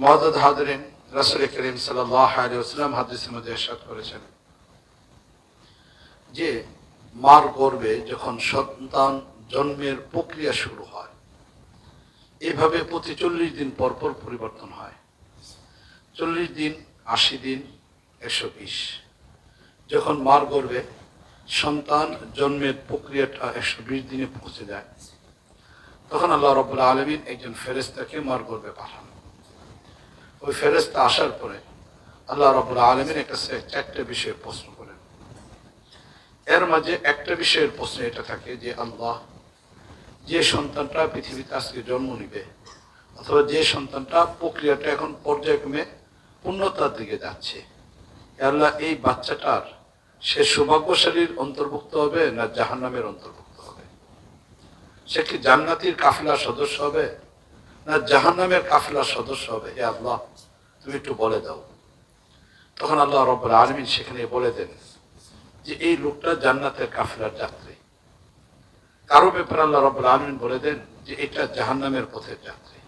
মুআদ্দাদ হাদিরিন, রাসূল করিম সাল্লাল্লাহু আলাইহি ওয়াসাল্লাম হাদিসের মধ্যে ইরশাদ করেছেন যে মার গর্ভে যখন সন্তান জন্মের প্রক্রিয়া শুরু হয়, এভাবে প্রতি 40 দিন পর পর পরিবর্তন হয়। 40 দিন, 80 দিন, 120। যখন মার গর্ভে সন্তান জন্মের প্রক্রিয়াটা 120 দিনে পৌঁছে যায়, তখন আল্লাহ রাব্বুল আলামিন একজন ফেরেশতাকে মার গর্ভে পাঠান। ওই ফেরেশতা আসার পরে আল্লাহ রাব্বুল আলামিনের কাছে 4টা বিষয়ে প্রশ্ন করেন। এর মাঝে একটা বিষয়ের প্রশ্ন এটা থাকে যে আল্লাহ, যে সন্তানটা পৃথিবীতে আজকে জন্ম নিবে অথবা যে সন্তানটা প্রক্রিয়াটা এখন পর্যায়ক্রমে পূর্ণতার দিকে যাচ্ছে, আল্লাহ এই বাচ্চাটার সে সৌভাগ্যশালীর অন্তর্ভুক্ত হবে না জাহান্নামের অন্তর্ভুক্ত হবে? সে কি জান্নাতীর কাফিলার সদস্য হবে না জাহান্নামের কাফিলার সদস্য হবে? হে আল্লাহ, তুমি একটু বলে দাও। তখন আল্লাহ রাব্বুল আলামিন সেখানে বলে দেন যে এই লোকটা জান্নাতের কাফিলার যাত্রী। কারো ব্যাপারে আল্লাহ রাব্বুল আলামিন বলে দেন যে এটা জাহান্নামের পথের যাত্রী।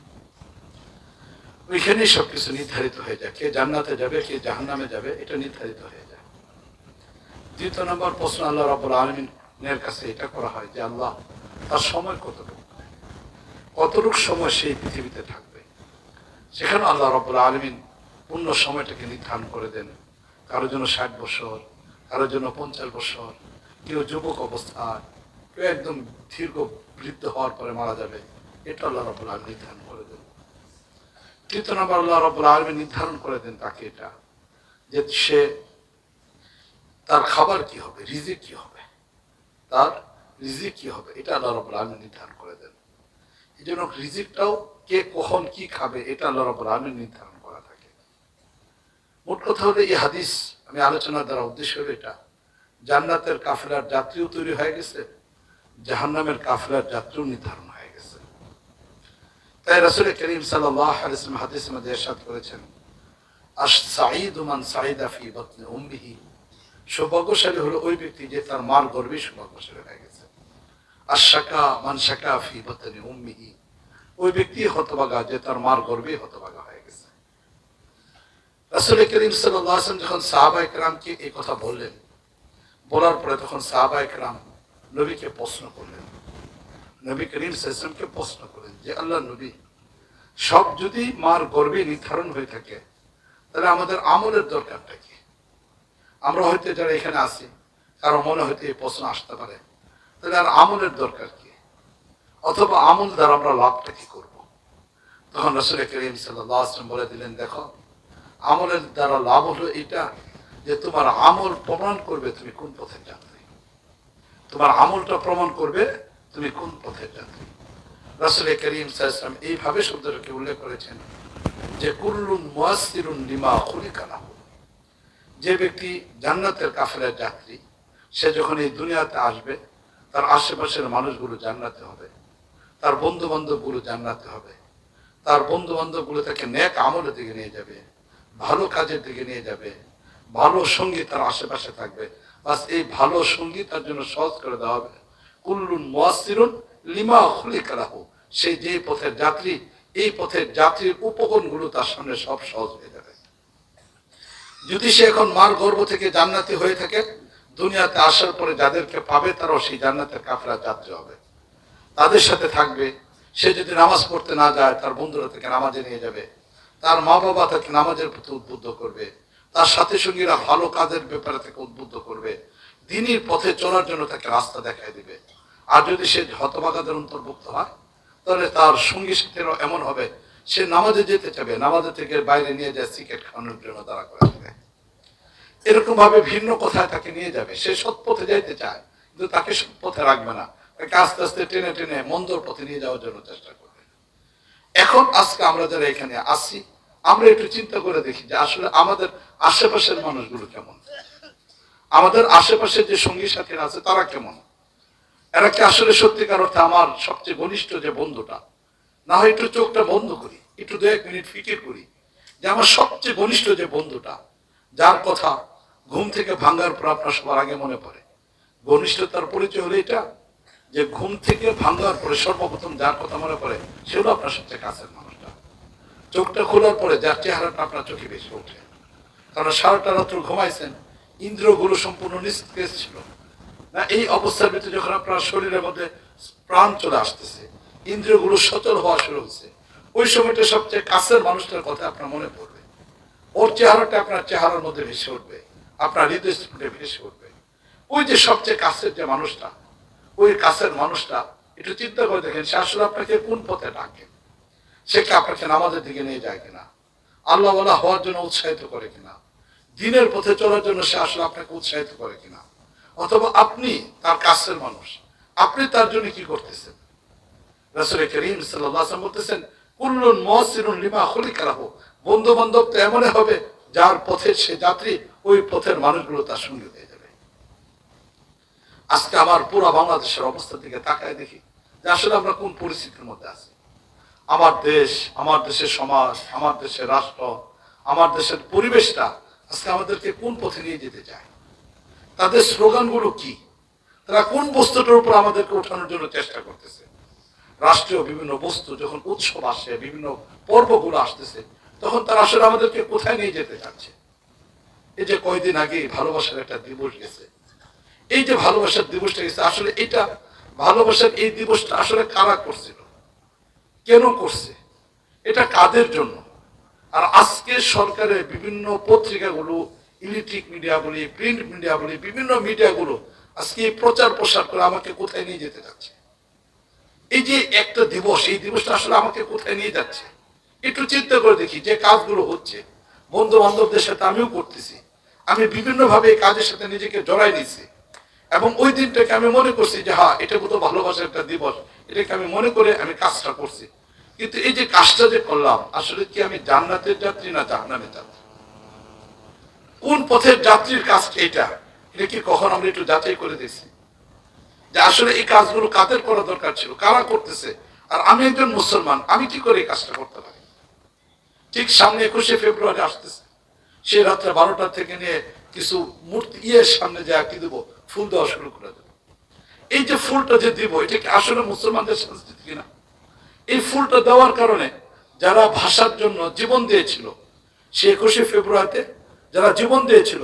ওইখানেই সবকিছু নির্ধারিত হয়ে যায়, কে জান্নাতে যাবে কে জাহান্নামে যাবে, এটা নির্ধারিত হয়ে যায়। 2 নম্বর প্রশ্ন আল্লাহ রাব্বুল আলামিনের কাছে এটা করা হয় যে আল্লাহ, তার সময় কতটুকু সময় সেই পৃথিবীতে থাকবে। সেখানে আল্লাহ রাব্বুল আলামিন পূর্ণ সময়টাকে নির্ধারণ করে দেন। কারোর জন্য 60 বছর, কারোর জন্য 50 বছর, কেউ যুবক অবস্থায়, কেউ একদম দীর্ঘ বৃদ্ধ হওয়ার পরে মারা যাবে। এটা আল্লাহ রাব্বুল আলামিন নির্ধারণ করে দেন। 3 নম্বর আল্লাহ রাব্বুল আলামিন নির্ধারণ করে দেন তাকে এটা যে সে তার খাবার কি হবে, রিজিক কি হবে, তার রিজিক কি হবে, এটা আল্লাহ রাব্বুল আলামিন নির্ধারণ করে দেন। এই জন্য রিজিকটাও কে কখন কি খাবে এটা আল্লাহ রাব্বুল আলামিন নির্ধারণ করা থাকে। মোট কথা হলো এই হাদিস আমি আলোচনার দ্বারা উদ্দেশ্য হলো এটা, জান্নাতের কাফেলার যাত্রীও তৈরি হয়ে গেছে, জাহান্নামের কাফেলার যাত্রীও নির্ধারণ হয়ে গেছে। তাই রাসূল করিম সাল্লাল্লাহু আলাইহি ওয়াসাল্লাম হাদিসের মধ্যে ইরশাদ করেছেন, আস-সাঈদু মান সাঈদা ফি বাতনি উম্মিহি, সৌভাগ্যশালী হলো ওই ব্যক্তি যে তার মার গর্ভে সৌভাগ্যশালী হয়ে গেছে। আশ-শাকা মান শাকা ফি বাতনি উম্মিহি, ওই ব্যক্তি হতভাগা যে তার মার গর্ভে হতভাগা হয়ে গেছে। রাসূল করিম সাল্লাল্লাহু আলাইহি ওয়াসাল্লাম যখন সাহাবায়ে কেরামকে এই কথা বললেন, বলার পরে তখন সাহাবায়ে কেরাম নবীকে প্রশ্ন করলেন, নবী করিম সাল্লাল্লাহু আলাইহি ওয়াসাল্লামকে প্রশ্ন করলেন যে আল্লাহ নবী, সব যদি মার গর্ভে নির্ধারণ হয়ে থাকে তাহলে আমাদের আমলের দরকারটা কি? আমরা হয়তো যারা এখানে আছি কারো মনে হয়তো এই প্রশ্ন আসতে পারে, তাহলে আর আমলের দরকার কি, অথবা আমল দ্বারা আমরা লাভটা কি করবো? তখন রাসূল করিম সাল্লাল্লাহু আলাইহি ওয়াসাল্লাম বলে দিলেন, দেখো, আমলের দ্বারা লাভ হলো এটা যে তোমার আমল প্রমাণ করবে তুমি কোন পথের যাত্রী, তোমার আমলটা প্রমাণ করবে তুমি কোন পথের যাত্রী। রাসূল করিম সাল্লাল্লাহু আলাইহি ওয়াসাল্লাম এইভাবে শব্দটাকে উল্লেখ করেছেন যে কুল্লুন মুয়াসসিরুন লিমা খুলিকা লাহু, যে ব্যক্তি জান্নাতের কাফেলার যাত্রী, সে যখন এই দুনিয়াতে আসবে তার আশেপাশের মানুষগুলো জান্নাতে হবে, তার বন্ধু বান্ধবগুলো জান্নাতে হবে, তার বন্ধু বান্ধবগুলো তাকে নেক আমলের দিকে নিয়ে যাবে, ভালো কাজের দিকে নিয়ে যাবে, ভালো সঙ্গী তার আশেপাশে থাকবে। বাস এই ভালো সঙ্গী তার জন্য সহজ করে দেওয়া হবে। কুল্লুন মুয়াসসিরুন লিমা খুলিকা লাহু, সেই যে পথের যাত্রী, এই পথের যাত্রীর উপকরণগুলো তার সামনে সব সহজ হয়ে যাবে। যদি সে এখন মার গর্ভ থেকে জান্নাতি হয়ে থাকে, দুনিয়াতে আসার পরে যাদেরকে পাবে তারাও সেই জান্নাতের কাফেলার যাত্রী হবে, তাদের সাথে থাকবে। সে যদি নামাজ পড়তে না যায় তার বন্ধুরা তাকে নামাজে নিয়ে যাবে, তার মা বাবা তাকে নামাজের প্রতি উদ্বুদ্ধ করবে, তার সাথী সঙ্গীরা ভালো কাজের ব্যাপারে তাকে উদ্বুদ্ধ করবে, দ্বীনের পথে চলার জন্য তাকে রাস্তা দেখায় দিবে। আর যদি সে হতভাগাদের অন্তর্ভুক্ত হয় তাহলে তার সঙ্গী সাথীরাও এমন হবে, সে নামাজে যেতে চাবে, নামাজে থেকে বাইরে নিয়ে যায় সিগারেট খাওয়ানোর জন্য তারা করে দেবে। এরকম ভাবে ভিন্ন কথায় তাকে নিয়ে যাবে। সে সৎ পথে যাইতে চায় কিন্তু তাকে সৎ পথে রাখবে না, তাকে আস্তে আস্তে টেনে টেনে মন্দর পথে নিয়ে যাওয়ার জন্য চেষ্টা করবে। এখন আজকে আমরা যারা এখানে আসি, আমরা একটু চিন্তা করে দেখি যে আসলে আমাদের আশেপাশের মানুষগুলো কেমন, আমাদের আশেপাশে যে সঙ্গী সাথীরা আছে তারা কেমন, এরা কি আসলে সত্যিকার অর্থে আমার সবচেয়ে ঘনিষ্ঠ যে বন্ধুটা? না হয় একটু চোখটা বন্ধ করি, একটু 2-1 মিনিট ফিকির করি যে আমার সবচেয়ে ঘনিষ্ঠ যে বন্ধুটা, যার কথা ঘুম থেকে ভাঙার পর আপনার সবার আগে মনে পড়ে। ঘনিষ্ঠতার পরিচয় হলো এটা যে ঘুম থেকে ভাঙার পরে সর্বপ্রথম যার কথা মনে পড়ে সে হলো আপনার সবচেয়ে কাছের মানুষটা। চোখটা খোলার পরে যার চেহারাটা আপনার চোখে বেশি ওঠে, কারণ সারাটা রাত্র ঘুমাইছেন, ইন্দ্রিয়গুলো সম্পূর্ণ নিস্তেজ ছিল না। এই অবস্থার ভিতরে যখন আপনার শরীরের মধ্যে প্রাণ চলে আসতেছে, ইন্দ্রিয়গুলো সচল হওয়া শুরু হচ্ছে, ওই সময়টা সবচেয়ে কাছের মানুষটার কথা আপনার মনে পড়বে, ওর চেহারাটা আপনার চেহারার মধ্যে ভেসে উঠবে, আপনার হৃদয় স্ফুটে ভেসে উঠবে। ওই যে সবচেয়ে কাছের যে মানুষটা, ওই কাছের মানুষটা একটু চিন্তা করে দেখেন, সে আসলে আপনাকে কোন পথে ডাকে, সে কি আপনাকে নামাজের দিকে নিয়ে যায় কিনা, আল্লাহ ওয়ালা হওয়ার জন্য উৎসাহিত করে কিনা, দিনের পথে চলার জন্য সে আসলে আপনাকে উৎসাহিত করে কিনা, অথবা আপনি তার কাছের মানুষ, আপনি তার জন্য কি করতেছেন। রাসূল করিম সাল্লাল্লাহু আলাইহি ওয়াসাল্লাম বলতেছেন, কুল্লুন মুয়াসসিরুন লিমা খুলিকা লাহু, বন্ধু বান্ধব তো এমনই হবে যার পথের সে যাত্রী, ওই পথের মানুষগুলো তার সঙ্গে হয়ে যাবে। আজকে আমার পুরো বাংলাদেশের অবস্থা দিকে তাকায় দেখি যে আসলে আমরা কোন পরিস্থিতির মধ্যে আছি। আমার দেশ, আমার দেশের সমাজ, আমার দেশের রাষ্ট্র, আমার দেশের পরিবেশটা আজকে আমাদেরকে কোন পথে নিয়ে যেতে চায়, তাদের স্লোগানগুলো কি, তারা কোন বস্তুটার উপর আমাদেরকে ওঠানোর জন্য চেষ্টা করতেছে। রাষ্ট্রীয় বিভিন্ন বস্তু যখন উৎসব আসে, বিভিন্ন পর্বগুলো আসতেছে, তখন তারা আসলে আমাদেরকে কোথায় নিয়ে যেতে চাচ্ছে। এই যে কয়দিন আগে ভালোবাসার একটা দিবস গেছে, এই যে ভালোবাসার দিবসটা গেছে, আসলে এটা ভালোবাসার এই দিবসটা আসলে কারা করছিল, কেন করছে, এটা কাদের জন্য। আর আজকে সরকারের বিভিন্ন পত্রিকাগুলো, ইলেকট্রিক মিডিয়া বলি, প্রিন্ট মিডিয়া বলি, বিভিন্ন মিডিয়াগুলো আজকে প্রচার প্রসার করে আমাকে কোথায় নিয়ে যেতে যাচ্ছে। এই যে একটা দিবস, এই দিবসটা আসলে আমাকে কোথায় নিয়ে যাচ্ছে একটু চিন্তা করে দেখি। যে কাজগুলো হচ্ছে বন্ধু বান্ধবদের সাথে আমিও করতেছি, আমি বিভিন্ন ভাবে এই কাজের সাথে নিজেকে জড়াই নিয়েছি, এবং ওই দিনটাকে আমি মনে করছি যে হ্যাঁ, এটা তো ভালোবাসার একটা দিবস, এটাকে আমি মনে করে আমি কাজটা করছি। কিন্তু এই যে কাজটা যে করলাম, আসলে কি আমি জান্নাতের যাত্রী না জাহান্নামের যাত্রী, কোন পথের যাত্রীর কাজটা এটা কি কখন আমরা একটু যাচাই করে দিয়েছি যে আসলে এই কাজগুলো কাদের করা দরকার ছিল, কারা করতেছে, আর আমি একজন মুসলমান, আমি কি করে এই কাজটা করতে পারি। ঠিক সামনে 21শে ফেব্রুয়ারি আসতেছে, সে রাত্রে 12টা থেকে নিয়ে কিছু মূর্তি সামনে যা কি দেবো, ফুল দেওয়া শুরু করে দেবো। এই যে ফুলটা যে দিব, এটা কি আসলে মুসলমানদের সংস্কৃতি কিনা। এই ফুলটা দেওয়ার কারণে যারা ভাষার জন্য জীবন দিয়েছিল, সে 21শে ফেব্রুয়ারিতে যারা জীবন দিয়েছিল,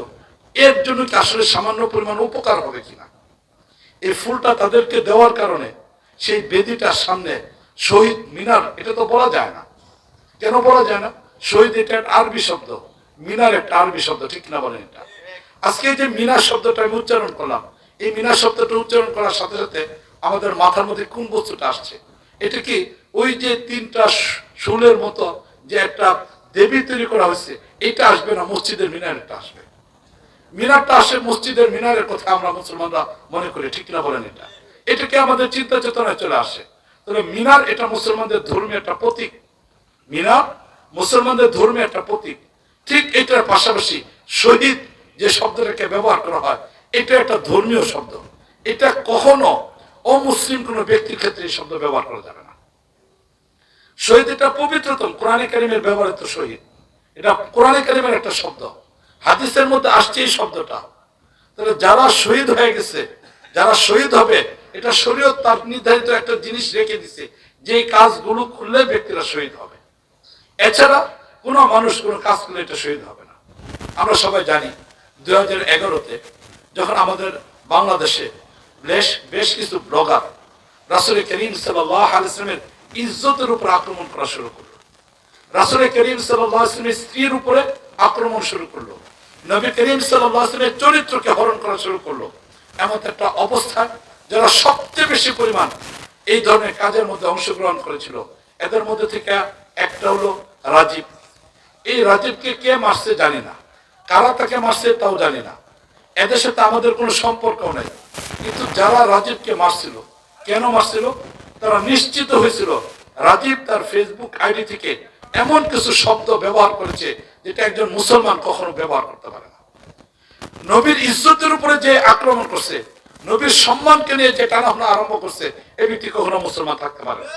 এর জন্য কি আসলে সামান্য পরিমাণ উপকার হবে কিনা। এই ফুলটা তাদেরকে দেওয়ার কারণে সেই বেদিটার সামনে শহীদ মিনার, এটা তো বলা যায় না। কেন বলা যায় না? শহীদ এটা একটা আরবি শব্দ, মিনার একটা আরবি শব্দ, ঠিক না বলেন? এটা আজকে যে মিনার শব্দটা আমি উচ্চারণ করলাম, এই মিনার শব্দটা উচ্চারণ করার সাথে সাথে আমাদের মাথার মধ্যে কোন বস্তুটা আসছে, এটা কি ওই যে 3টা শুলের মতো যে একটা দেবী তৈরি করা হয়েছে, এটা আসবে না, মসজিদের মিনারটা আসবে। মিনারটা আসে মসজিদের মিনারের কথা আমরা মুসলমানরা মনে করি, ঠিক না বলেন? এটাকে আমাদের চিন্তা চেতনায় চলে আসে। তাহলে মিনার এটা মুসলমানদের ধর্মীয় একটা প্রতীক, মিনার মুসলমানদের ধর্মীয় একটা প্রতীক। ঠিক এটার পাশাপাশি শহীদ যে শব্দটাকে ব্যবহার করা হয়, এটা একটা ধর্মীয় শব্দ। এটা কখনো অমুসলিম কোন ব্যক্তির ক্ষেত্রে এই শব্দ ব্যবহার করা যাবে না। শহীদ এটা পবিত্রতম, কোরআনে কারিমের ব্যবহৃত শহীদ, এটা কোরআনে কারিমের একটা শব্দ, হাদিসের মধ্যে আসছে এই শব্দটা। তাহলে যারা শহীদ হয়ে গেছে, যারা শহীদ হবে, এটা শরীয়ত তার নির্ধারিত একটা জিনিস রেখে দিছে, যে কাজগুলো করলে ব্যক্তিরা শহীদ হবে। এছাড়া কোন মানুষ কোন কাজ করলে এটা শহীদ হবে না। আমরা সবাই জানি 2011-তে যখন আমাদের বাংলাদেশে বেশ কিছু ব্লগার রাসূল করিম সাল্লাল্লাহু আলাইহি ওয়াসাল্লামের ইজ্জতের উপর আক্রমণ করা শুরু করলো, রাসূল করিম সাল্লাল্লাহু আলাইহি ওয়াসাল্লামের স্ত্রীর উপরে আক্রমণ শুরু করলো, নবী করিম সাল্লাল্লাহু আলাইহি ওয়াসাল্লামের চরিত্রকে হরণ করা শুরু করলো। এমন একটা অবস্থায় যারা সবচেয়ে বেশি পরিমাণ এই ধরনের কাজের মধ্যে অংশগ্রহণ করেছিল, এদের মধ্যে থেকে একটা হলো রাজীব। এই রাজীবকে কে মারছে জানি না, কারা তাকে মারছে তাও জানি না, এদের সাথে আমাদের কোনো সম্পর্ক নেই। কিন্তু যারা রাজীবকে মারছিল, কেন মারছিল, তারা নিশ্চিত হয়েছিল রাজীব তার ফেসবুক আইডি থেকে এমন কিছু শব্দ ব্যবহার করেছে যেটা একজন মুসলমান কখনো ব্যবহার করতে পারে না। নবীর ইজ্জতের উপরে যে আক্রমণ করছে, নবীর সম্মানকে নিয়ে যে টানাহানা আরম্ভ করছে, এই ব্যক্তি কখনো মুসলমান থাকতে পারে না।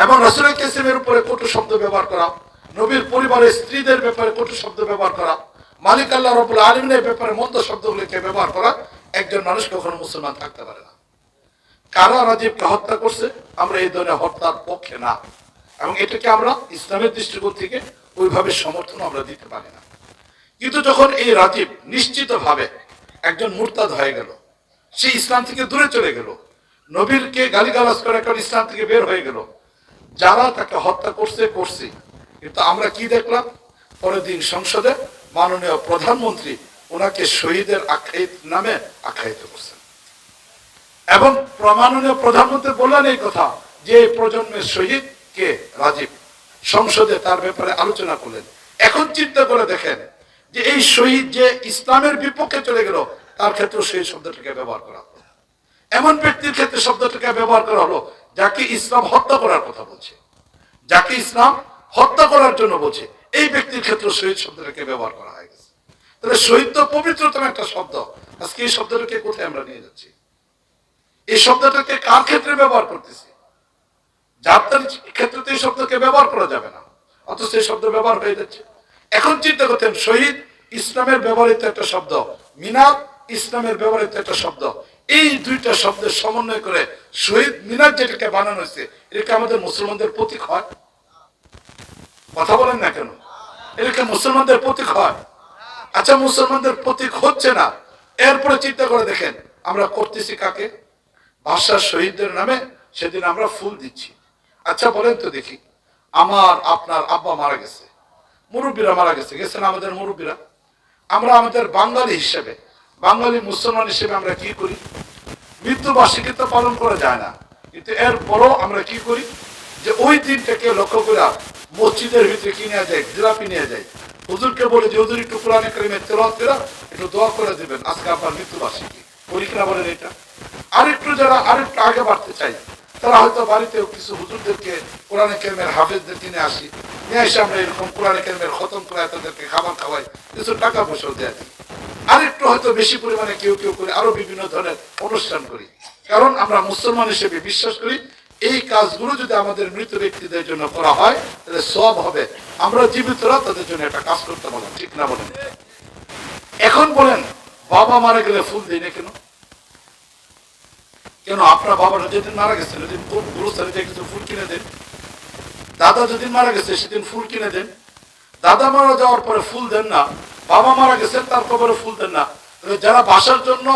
এবং রাসূলের কাসেমের উপরে কটু শব্দ ব্যবহার করা, নবীর পরিবারের স্ত্রীদের ব্যাপারে কটু শব্দ ব্যবহার করা, মালিক আল্লাহ রাব্বুল আলামিনের ব্যাপারে মন্দ শব্দগুলোকে ব্যবহার করা, একজন মানুষ কখনো মুসলমান থাকতে পারে না। কারা রাজীবকে হত্যা করছে? আমরা এই ধরনের হত্যার পক্ষে না, এবং এটাকে আমরা ইসলামের দৃষ্টিকোণ থেকে ওইভাবে সমর্থন আমরা দিতে পারি না। কিন্তু যখন এই রাজীব নিশ্চিতভাবে একজন মুরতাদ হয়ে গেল, সে ইসলাম থেকে দূরে চলে গেল, নবীরকে গালিগালাজ করে এখন ইসলাম থেকে বের হয়ে গেল, যারা তাকে হত্যা করছে, কিন্তু আমরা কি দেখলাম, পরের দিন সংসদে মাননীয় প্রধানমন্ত্রী ওনাকে শহীদের নামে আখ্যায়িত করছেন এবং মাননীয় প্রধানমন্ত্রী বললেন এই কথা যে এই প্রজন্মের শহীদ কে, রাজীব। সংসদে তার ব্যাপারে আলোচনা করলেন। এখন চিন্তা করে দেখেন যে এই শহীদ যে ইসলামের বিপক্ষে চলে গেল, তার ক্ষেত্রে শহীদ শব্দটাকে ব্যবহার করা হলো। এমন ব্যক্তির ক্ষেত্রে শব্দটাকে ব্যবহার করা হলো যাকে ইসলাম হত্যা করার কথা বলছে, যাকে ইসলাম হত্যা করার জন্য বলছে, এই ব্যক্তির ক্ষেত্রে শহীদ শব্দটাকে ব্যবহার করা হয়ে গেছে। তাহলে শহীদ তো পবিত্রতম একটা শব্দ। আজকে এই শব্দটাকে কোথায় আমরা নিয়ে যাচ্ছি? এই শব্দটাকে কার ক্ষেত্রে ব্যবহার করতেছি? যাত্রার ক্ষেত্রে তো এই শব্দকে ব্যবহার করা যাবে না, অথচ এই শব্দ ব্যবহার হয়ে যাচ্ছে। এখন চিন্তা করতেন, শহীদ ইসলামের ব্যবহৃত একটা শব্দ, মিনার ইসলামের ব্যবহৃত একটা শব্দ, এই দুইটা শব্দের সমন্বয় করে শহীদ মিনার যেটাকে বানানো হয়েছে, এটাকে আমাদের মুসলমানদের প্রতীক হয়? কথা বলেন না কেন? এটাকে মুসলমানদের প্রতীক হয়? আচ্ছা, মুসলমানদের প্রতীক হচ্ছে না, এরপরে চিন্তা করে দেখেন আমরা করতেছি কাকে? ভাষার শহীদদের নামে সেদিন আমরা ফুল দিচ্ছি। আচ্ছা বলেন তো দেখি, আমার আপনার আব্বা মারা গেছে, মুরব্বীরা মারা গেছেন আমাদের মুরব্বীরা, আমরা আমাদের বাঙালি হিসেবে, বাঙালি মুসলমান হিসেবে আমরা কি করি? মৃত্যুবার্ষিকী তো পালন করা যায় না, কিন্তু এরপরও আমরা কি করি যে ওই দিনটাকে লক্ষ্য করে মসজিদের ভিতরে কি নিয়ে যায়, জিলাপি নিয়ে যায়, হুজুরকে বলে যে হুজুর একটু কোরআনে কারিমে তেলাওয়াত করে একটু দোয়া করে দিবেন, আজকে আপনার মৃত্যুবার্ষিকী। পরীক্ষা বলেন এটা। আরেকটু যারা আরেকটু আগে বাড়তে চাই, তারা হয়তো বাড়িতেও কিছু হুজুরদেরকে কোরআনে কারিমের হাফেজদের কিনে আসি, নিয়ে এসে আমরা এরকম কোরআনে কারিমের খতম করে তাদেরকে খাবার খাওয়াই, কিছু টাকা পয়সাও দেয়া দিই। আরেকটু হয়তো বেশি পরিমাণে কেউ করে আরো বিভিন্ন ধরনের অনুষ্ঠান করি, কারণ আমরা মুসলমান হিসেবে বিশ্বাস করি এই কাজগুলো যদি আমাদের মৃত ব্যক্তিদের জন্য করা হয় তাহলে সব হবে, আমরা জীবিতরা তাদের জন্য একটা কাজ করতে বলেন, ঠিক না বলেন? এখন বলেন, বাবা মারা গেলে ফুল দিই না কেন? কেন আপনার বাবাটা যেদিন মারা গেছে সেদিন গুরুস্থানে কিছু ফুল কিনে দেন, দাদা যেদিন মারা গেছে সেদিন ফুল কিনে দেন, দাদা মারা যাওয়ার পরে ফুল দেন না, বাবা মারা গেছেন তার কবরে ফুল দেন না, যারা ভাষার জন্য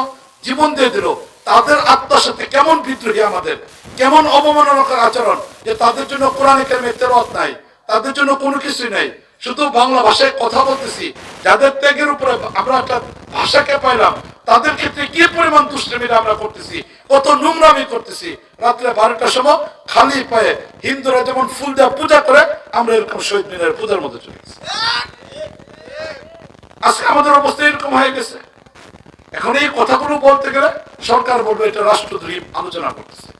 জীবন দিয়ে দিল তাদের আত্মার সাথে কেমন বিদ্রোহী, আমাদের কেমন অবমাননাকর আচরণ যে তাদের জন্য কোরআনে কারিমে তেলাওয়াত নাই, তাদের জন্য কোনো কিছুই নাই, শুধু বাংলা ভাষায় কথা বলতেছি। যাদের ত্যাগের উপরে আমরা একটা ভাষাকে পাইলাম, তাদের ক্ষেত্রে কি পরিমাণ দুষ্টামিটা আমরা করতেছি, কত নোংরামি করতেছি। রাত্রে 12টার সময় খালি পায়ে হিন্দুরা যেমন ফুল দেওয়া পূজা করে, আমরা এরকম শহীদ মিনারের পূজার মধ্যে চলে গেছি। আজকে আমাদের অবস্থা এরকম হয়ে গেছে। এখন এই কথাগুলো বলতে গেলে সরকার বলবে এটা রাষ্ট্রদ্রোহী আলোচনা করতেছে,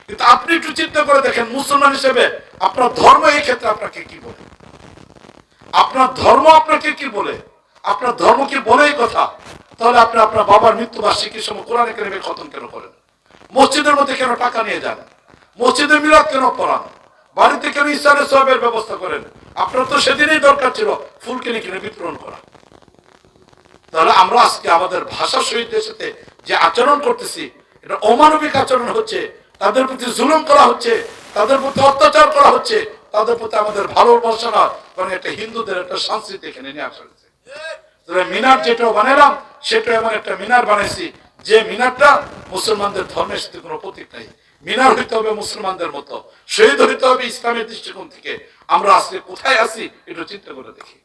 কিন্তু আপনি একটু চিন্তা করে দেখেন মুসলমান হিসেবে আপনার ধর্ম এই ক্ষেত্রে আপনাকে কি বলে? আপনার ধর্ম আপনাকে কি বলে? আপনার ধর্ম কি বলে এই কথা? তাহলে আপনি আপনার বাবার মৃত্যুবার্ষিকীর সময় কোরআনে কারিমে খতম কেন করেন? মসজিদের মধ্যে কেন টাকা নিয়ে যান? মসজিদে মিলাদ কেন পড়ান? বাড়িতে কেন ইসলামের সওয়াবের ব্যবস্থা করেন? আপনার তো সেদিনই দরকার ছিল ফুল কিনে কিনে বিতরণ করা। তাহলে আমরা আজকে আমাদের ভাষা শহীদদের সাথে যে আচরণ করতেছি, এটা অমানবিক আচরণ হচ্ছে, তাদের প্রতি জুলুম করা হচ্ছে, তাদের প্রতি অত্যাচার করা হচ্ছে, তাদের প্রতি আমাদের ভালোবাসা না, কারণ এটা হিন্দুদের একটা সংস্কৃতি এখানে নিয়ে আসা হয়েছে। মিনার যেটা বানালাম সেটা এমন একটা মিনার বানাইছি যে মিনারটা মুসলমানদের ধর্মের সাথে কোনো প্রতীক নাই। মিনার হইতে হবে মুসলমানদের মতো, শহীদ হইতে হবে ইসলামের দৃষ্টিকোণ থেকে। আমরা আজকে কোথায় আছি একটু চিন্তা করে দেখি।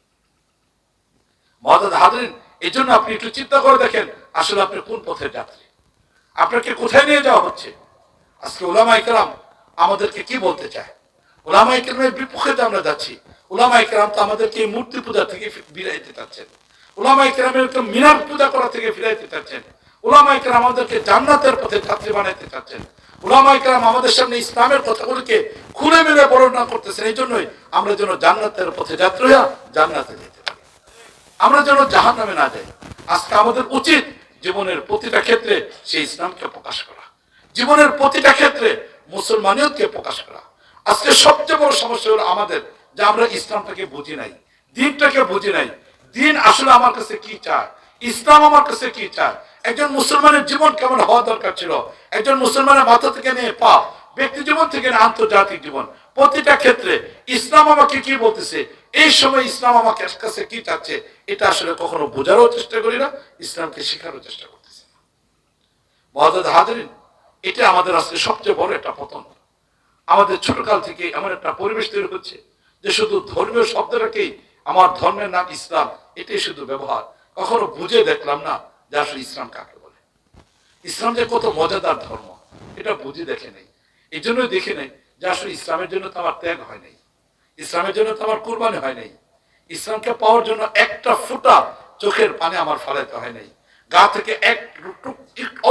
মহতাদ হাজরিন, এই জন্য আপনি একটু চিন্তা করে দেখেন আসলে আপনি কোন পথের যাত্রী, আপনাকে কোথায় নিয়ে যাওয়া হচ্ছে। আজকে উলামায়ে কেরাম আমাদেরকে কি বলতে চায়? উলামায়ে কেরামের বিপক্ষে তো আমরা যাচ্ছি। উলামায়ে কেরাম তো আমাদেরকে এই মূর্তি পূজা থেকে ফিরাইতে চাচ্ছেন, উলামায়ে কেরামের মিনার পূজা করা থেকে ফিরাইতে চাচ্ছেন, উলামায়ে কেরাম আমাদেরকে জান্নাতের পথে যাত্রী বানাইতে চাচ্ছেন, উলামায়ে কেরাম আমাদের সামনে ইসলামের কথাগুলোকে খুলে মেলে বর্ণনা করতেছেন। এই জন্যই আমরা যেন জান্নাতের পথে যাত্রী হইয়া জান্নাতে যেতে পারি, আমরা যেন জাহান্নামে না যাই। আজকে আমাদের উচিত জীবনের প্রতিটা ক্ষেত্রে সেই ইসলামকে প্রকাশ করা, জীবনের প্রতিটা ক্ষেত্রে মুসলমানিয়তকে প্রকাশ করা। আজকে সবচেয়ে বড় সমস্যা হলো আমাদের যে আমরা ইসলামটাকে বুঝি নাই, দিনটাকে বুঝি নাই। দিন আসলে আমার কাছে কি চায়, ইসলাম আমার কাছে কি চায়, একজন মুসলমানের জীবন কেমন হওয়া দরকার ছিল, একজন মুসলমানের মাথা থেকে নিয়ে পা, ব্যক্তি জীবন থেকে নিয়ে আন্তর্জাতিক জীবন, প্রতিটা ক্ষেত্রে ইসলাম আমাকে কি বলতেছে, এই সময় ইসলাম আমাকে কাছে কি চাচ্ছে, এটা আসলে কখনো বোঝারও চেষ্টা করি না, ইসলামকে শেখারও চেষ্টা করতেছি না। মুআজ্জাজ হাজিরিন, এটা আমাদের আজকে সবচেয়ে বড় একটা পতন। আমাদের ছোটকাল থেকে এমন একটা পরিবেশ তৈরি হচ্ছে যে শুধু ধর্মীয় শব্দটাকেই, আমার ধর্মের নাম ইসলাম, এটাই শুধু ব্যবহার। কখনো বুঝে দেখলাম না যে আসলে ইসলাম কাকে বলে। ইসলাম যে কত মজাদার ধর্ম, এটা বুঝে দেখে নেই। এই জন্যই দেখে নেই যে আসলে ইসলামের জন্য তো আমার ত্যাগ হয় নাই, ইসলামের জন্য তো আমার কুরবানি হয় নাই, ইসলামকে পাওয়ার জন্য একটা ফোঁটা চোখের পানি আমার ফেলাইতে হয় নাই, গা থেকে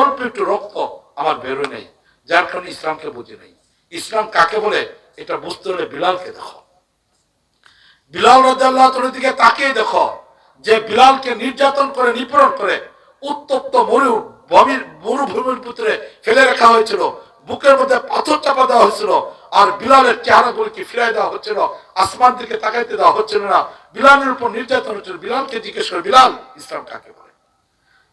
অল্প একটু রক্ত আমার বেরোয় নেই, যার কারণে ইসলামকে বুঝে নেই। ইসলাম কাকে বলে এটা বুঝতে হলে বিলালকে দেখো। বিলাল রাদিয়াল্লাহু তাআলার দিকে তাকিয়ে দেখো, যে বিলালকে নির্যাতন করে, নিপীড়ন করে উত্তপ্ত মরুভূমির ভিতরে ফেলে রাখা হয়েছিল, বুকের মধ্যে পাথর চাপা দেওয়া হয়েছিল, আর বিলালের চেহারাগুলিকে ফিরাই দেওয়া হচ্ছিল, আসমান দিকে তাকাইতে দেওয়া হচ্ছিল না, বিলালের উপর নির্যাতন হচ্ছিল। বিলালকে জিজ্ঞেস করে, বিলাল ইসলাম কাকে বলে?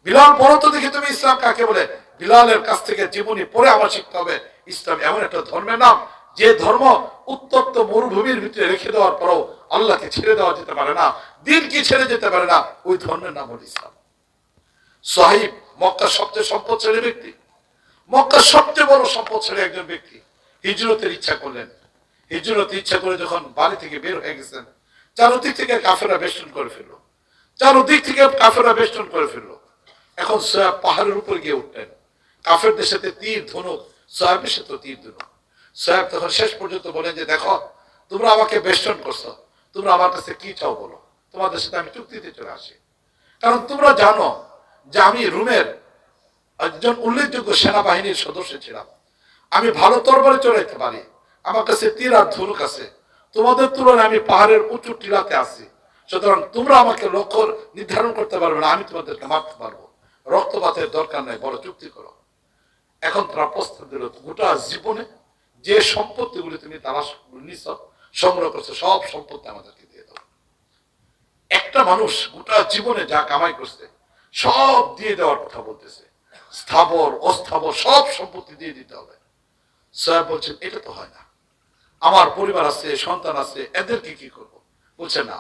বিলাল বলো তো দেখি তুমি ইসলাম কাকে বলে। বিলালের কাছ থেকে জীবনী পড়ে আমার শিখতে হবে ইসলাম এমন একটা ধর্মের নাম, যে ধর্ম উত্তপ্ত মরুভূমির ভিতরে রেখে দেওয়ার পরও আল্লাহকে ছেড়ে দেওয়া যেতে পারে না, দিনকে ছেড়ে যেতে পারে না, ওই ধর্মের নাম হল ইসলাম। সাহিব মক্কার সবচেয়ে সম্পদশালী ব্যক্তি, মক্কার সবচেয়ে বড় সম্পদশালী একজন ব্যক্তি হিজরতের ইচ্ছা করলেন। হিজরতের ইচ্ছা করে যখন বাড়ি থেকে বের হয়ে গেছেন, চারদিক থেকে কাফেররা বেষ্টন করে ফেললো, চারদিক থেকে কাফেররা বেষ্টন করে ফেললো। এখন সোয়াব পাহাড়ের উপর গিয়ে উঠলেন, কাফেরদের সাথে তীর ধনুক, সোয়াবের সাথে তীর ধনুক। সোয়াব তখন শেষ পর্যন্ত বলেন যে দেখো, তোমরা আমাকে বেষ্টন করছো, তোমরা আমার কাছে কি চাও বলো, তোমাদের সাথে আমি চুক্তিতে চলে আসি। কারণ তোমরা জানো যে আমি রোমের একজন উল্লেখযোগ্য সেনাবাহিনীর সদস্য ছিলাম, আমি ভালো তরবারি চড়াইতে পারি, আমার কাছে তীর আর ধনুক আছে, তোমাদের তুলনায় আমি পাহাড়ের উঁচু টিলাতে আছি, সুতরাং তোমরা আমাকে লক্ষ্য নির্ধারণ করতে পারবে না, আমি তোমাদেরকে মারতে পারবো, রক্তপাতের দরকার নাই, বড় চুক্তি করো। এখন তারা প্রস্তাব দিল, গোটা জীবনে যে সম্পত্তিগুলি তুমি তালাশ নিছ, সংগ্রহ করছো, সব সম্পত্তি আমাদেরকে দিয়ে দাও। একটা মানুষ গোটা জীবনে যা কামাই করছে সব দিয়ে দেওয়ার কথা বলতেছে, স্থাবর অস্থাবর সব সম্পত্তি দিয়ে দিতে হবে। সোহেব বলছেন এটা তো হয় না, আমার পরিবার আছে, সন্তান আছে, এদেরকে কি করবো? বলছে না,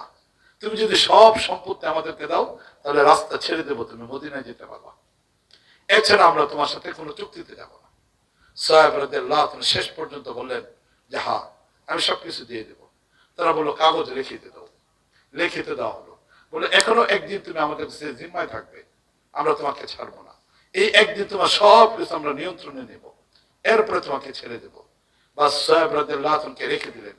তুমি যদি সব সম্পত্তি আমাদেরকে দাও তাহলে রাস্তা ছেড়ে দেবো, তুমি মদিনায় যেতে পারবা, এছাড়া আমরা তোমার সাথে কোনো চুক্তিতে যাব না। সোহেব রাদিয়াল্লাহু তাআলা শেষ পর্যন্ত বললেন যে হ্যাঁ, আমি সবকিছু দিয়ে দেবো। তারা বললো কাগজ লিখিতে দাও, লিখিতে দেওয়া হলো। বলে এখনো একদিন তুমি আমাদের কাছে জিম্মায় থাকবে, আমরা তোমাকে ছাড়বো না, এই একদিন তোমার সব কিছু আমরা নিয়ন্ত্রণে নেব, এরপরে তোমাকে ছেড়ে দেবো। বা সোহেব রাদিয়াল্লাহু তাআলাকে রেখে দিলেন,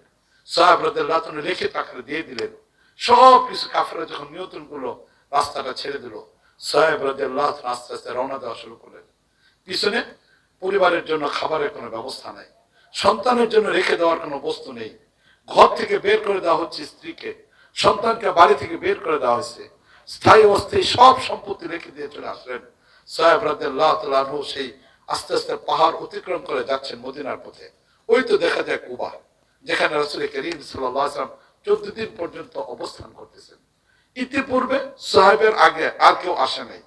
সোহেব রাদিয়াল্লাহু তাআলা লিখিত আকারে দিয়ে দিলেন। সব কিছু কাফেররা যখন নিয়ন্ত্রণ করলো, রাস্তাটা ছেড়ে দিল, সোহেব রাদিয়াল্লাহু তাআলা আস্তে আস্তে রওনা দেওয়া শুরু করলেন। পিছনে পরিবারের জন্য খাবারের কোনো ব্যবস্থা নাই, সন্তানের জন্য রেখে দেওয়ার কোনো বস্তু নেই, ঘর থেকে বের করে দেওয়া হচ্ছে স্ত্রীকে, সন্তানকে বাড়ি থেকে বের করে দেওয়া হয়েছে, স্থায়ী অস্থায়ী সব সম্পত্তি রেখে দিয়ে চলে আসলেন। সোহেব রাদিয়াল্লাহু তাআলা আনহু সেই আস্তে আস্তে পাহাড় অতিক্রম করে যাচ্ছেন মদিনার পথে। ওই তো দেখা যায় কুবা, যেখানে রাসূল করিম সাল্লাল্লাহু আলাইহি ওয়াসাল্লাম 14 দিন পর্যন্ত অবস্থান করতেছেন। ইতিপূর্বে সোহেবের আগে আর কেউ আসে নাই,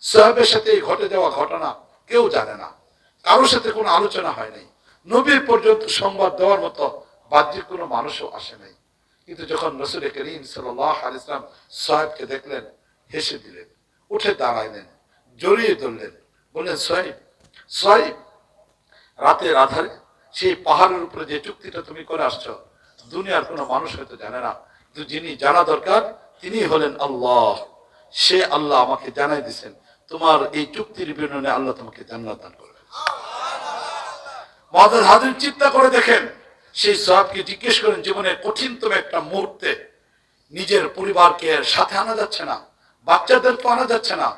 সোহেবের সাথে এই ঘটে যাওয়া ঘটনা কেউ জানে না, কারোর সাথে কোনো আলোচনা হয় নাই, নবীর পর্যন্ত সংবাদ দেওয়ার মতো বাহ্যিক কোনো মানুষও আসে নাই। কিন্তু যখন রাসূল করিম সাল্লাল্লাহু আলাইহি ওয়াসাল্লাম সোহেবকে দেখলেন, হেসে দিলেন, উঠে দাঁড়াইলেন, জড়িয়ে ধরলেন, বললেন সোহেব, সোহেব, রাতের আধারে সেই পাহাড়ের উপরে যে চুক্তিটা তুমি করে আসছো, দুনিয়ার কোনো মানুষ হয়তো জানে না, কিন্তু যিনি জানা দরকার তিনি হলেন আল্লাহ। সে আল্লাহ আমাকে জানাই দিয়েছেন তোমার এই চুক্তির বিবরণে আল্লাহ তোমাকে জান্নাত দান করবে। মুআজ্জাজ হাজির, চিন্তা করে দেখেন, সেই সোহেবকে জিজ্ঞেস করেন, জীবনে কঠিনতম একটা মুহূর্তে নিজের পরিবারকে সাথে আনা যাচ্ছে না, বাচ্চাদের তো আনা যাচ্ছে না,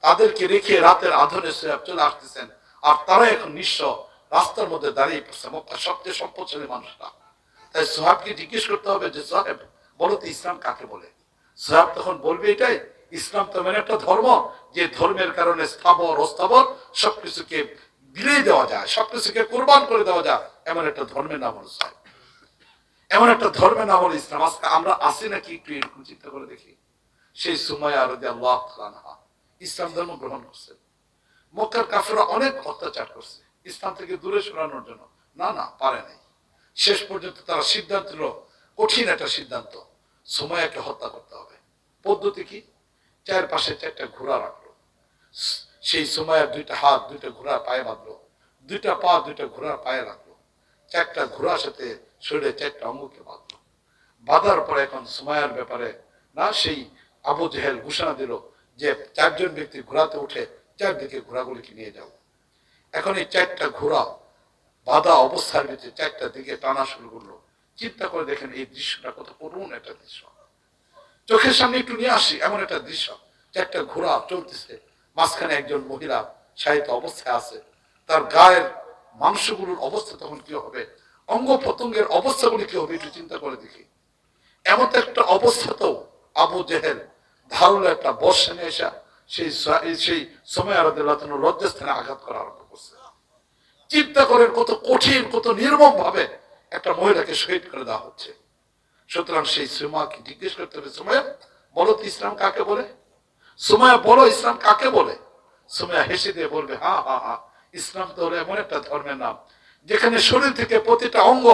তাদেরকে রেখে রাতের আধারে সোহেব চলে আসতেছেন, আর তারা এখন নিঃস্ব রাস্তার মধ্যে দাঁড়িয়ে পড়ছে, মক্কার সবচেয়ে সম্পদশালী মানুষরা। তাই সোহেবকে জিজ্ঞেস করতে হবে যে সোহেব বলো তো ইসলাম কাকে বলে? সোহেব তখন বলবে এটাই, ইসলাম তো এমন একটা ধর্ম যে ধর্মের কারণে স্থাবর অস্থাবর সবকিছুকে বিলিয়ে দেওয়া যায়, সবকিছুকে কোরবান করে দেওয়া যায়, এমন একটা ধর্মের নাম হল সোহেব, এমন একটা ধর্মের নাম হল ইসলাম। আজকে আমরা আসি নাকি একটু এরকম চিন্তা করে দেখি। সেই সুমাইয়া রাদিয়াল্লাহু আনহা ইসলাম ধর্ম গ্রহণ করছেন, মক্কার কাফেররা অনেক অত্যাচার করছে ইসলাম থেকে দূরে সরানোর জন্য, না না পারে নাই, শেষ পর্যন্ত তারা সিদ্ধান্ত নিল, কঠিন একটা সিদ্ধান্ত, সুমাইয়াকে হত্যা করতে হবে। পদ্ধতি কি? চারপাশে 4টা ঘোড়া রাখলো, সেই সুমাইয়ার 2টা হাত 2টা ঘোড়ার পায়ে বাঁধলো, 2টা পা 2টা ঘোড়ার পায়ে রাখলো, 4টা ঘোড়ার সাথে শরীরে 4টা অঙ্গকে বাঁধলো। বাঁধার পরে এখন সুমাইয়ার ব্যাপারে না, সেই আবু জেহেল ঘোষণা দিল যে 4 জন ব্যক্তি ঘোড়াতে উঠে চারদিকে ঘোড়াগুলিকে নিয়ে যাও। এখন এই 4টা ঘোড়া বাঁধা অবস্থার ভিতরে 4টা দিকে টানা শুরু করলো। চিন্তা করে দেখেন এই দৃশ্যটা কত করুণ একটা দৃশ্য। চোখের সামনে একটু নিয়ে আসি এমন একটা দৃশ্য, 4টা ঘোড়া চলতেছে, মাঝখানে একজন মহিলা শায়িত অবস্থায় আছে, তার গায়ের মাংসগুলোর অবস্থা তখন কি হবে, অঙ্গ প্রত্যঙ্গের অবস্থাগুলি কি হবে, একটু চিন্তা করে দেখি। এমন একটা অবস্থাতেও আবু জেহেল ধারালো একটা বর্ষা নিয়ে এসে সেই সময় লজ্জাস্থানে আঘাত করা আরম্ভ করছে। চিন্তা করেন কত কঠিন, কত নির্মম ভাবে একটা মহিলাকে শহীদ করে দেওয়া হচ্ছে। সুতরাং সেই সুমাকে জিজ্ঞেস করতে হবে, সুমাইয়া বলো তো ইসলাম কাকে বলে? সুমাইয়া বলো ইসলাম কাকে বলে? সুমাইয়া হেসে দিয়ে বলবে, হ্যাঁ হ্যাঁ হ্যাঁ, ইসলাম তো হলো এমন একটা ধর্মের নাম যেখানে শরীর থেকে প্রতিটা অঙ্গ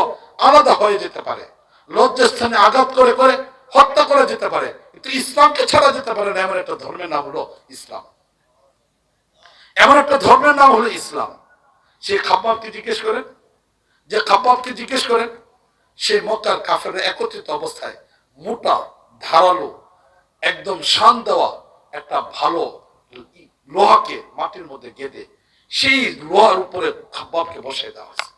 আলাদা হয়ে যেতে পারে, লজ্জাস্থানে আঘাত করে করে হত্যা করা যেতে পারে, কিন্তু ইসলামকে ছাড়া যেতে পারে না। এমন একটা ধর্মের নাম হলো ইসলাম, এমন একটা ধর্মের নাম হলো ইসলাম। সেই খাব্বাবকে জিজ্ঞেস করেন, যে খাব্বাবকে জিজ্ঞেস করেন, সেই মক্কার কাফেররা একত্রিত অবস্থায় মোটা ধারালো একদম শান দেওয়া একটা ভালো লোহাকে মাটির মধ্যে গেঁথে সেই লোহার উপরে খাব্বাবকে বসাই দেওয়া হয়েছে।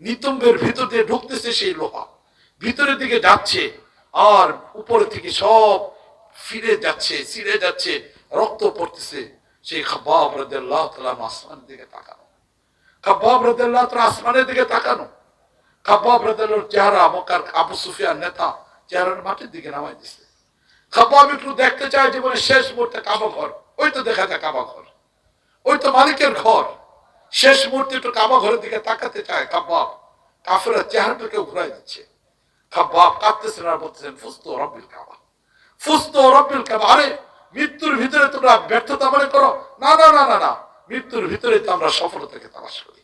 নিতম্বের ভিতর দিয়ে ঢুকতেছে সেই লোহা, ভিতরের দিকে যাচ্ছে, আর উপরে থেকে সব ফিরে যাচ্ছে, ছিঁড়ে যাচ্ছে, রক্ত পড়তেছে। সেই খাব্বাব রাদিয়াল্লাহু তাআলা আসমানের দিকে তাকানো, খাব্বাব রাদিয়াল্লাহু তাআলা আসমানের দিকে তাকানো। খাব্বাব রাদিয়াল্লাহু চেহারা মক্কার আবু সুফিয়ান নেতা চেহারার মাটির দিকে নামাই দিছে। খাব্বাব একটু দেখতে চায় জীবনের শেষ মুহূর্তে কাবা ঘর, ওই তো দেখা যায় কাবা ঘর, ওই তো মালিকের ঘর। শেষ মুহূর্তে একটু কাবা ঘরের দিকে তাকাতে চায় খাব্বাব, কাফেররা চেহারাটাকে ঘুরাই দিচ্ছে। খাব্বাব কাঁদতেছেন আর বলতেছেন, ফুস্তু রব্বিল কাবা, ফুস্তু রব্বিল কাবা। আরে মৃত্যুর ভিতরে তোমরা ব্যর্থতা মনে করো? না না না না না, মৃত্যুর ভিতরে তো আমরা সফলতাকে তালাশ করি,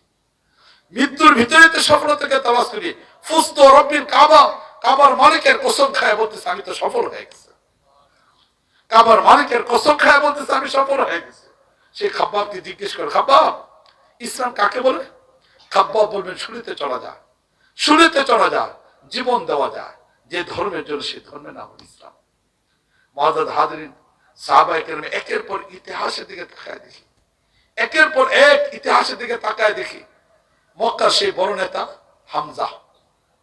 মৃত্যুর ভিতরে তো সফলতাকে তালাশ করি। ফুস্তু রব্বিল কাবা, কাবার মালিকের কসম খায় বলতেছে আমি তো সফল হয়ে গেছি, কাবার মালিকের কসম খায় বলতেছে আমি সফল হয়ে গেছি। সে খাব্বাবকে জিজ্ঞেস করে, খাব্বাব ইসলাম কাকে বলে? খাব্বাব বলবেন, শুনিতে চলা যায়, শুনিতে চলা যায়, জীবন দেওয়া যায় যে ধর্মের জন্য, সেই ধর্মের নাম হল ইসলাম। মুআজ্জাজ হাজরিন, সাহাবায়ে কেরাম একের পর ইতিহাসের দিকে তাকায় দেখি, একের পর এক ইতিহাসের দিকে তাকায় দেখি, মক্কার সেই বড় নেতা হামজা,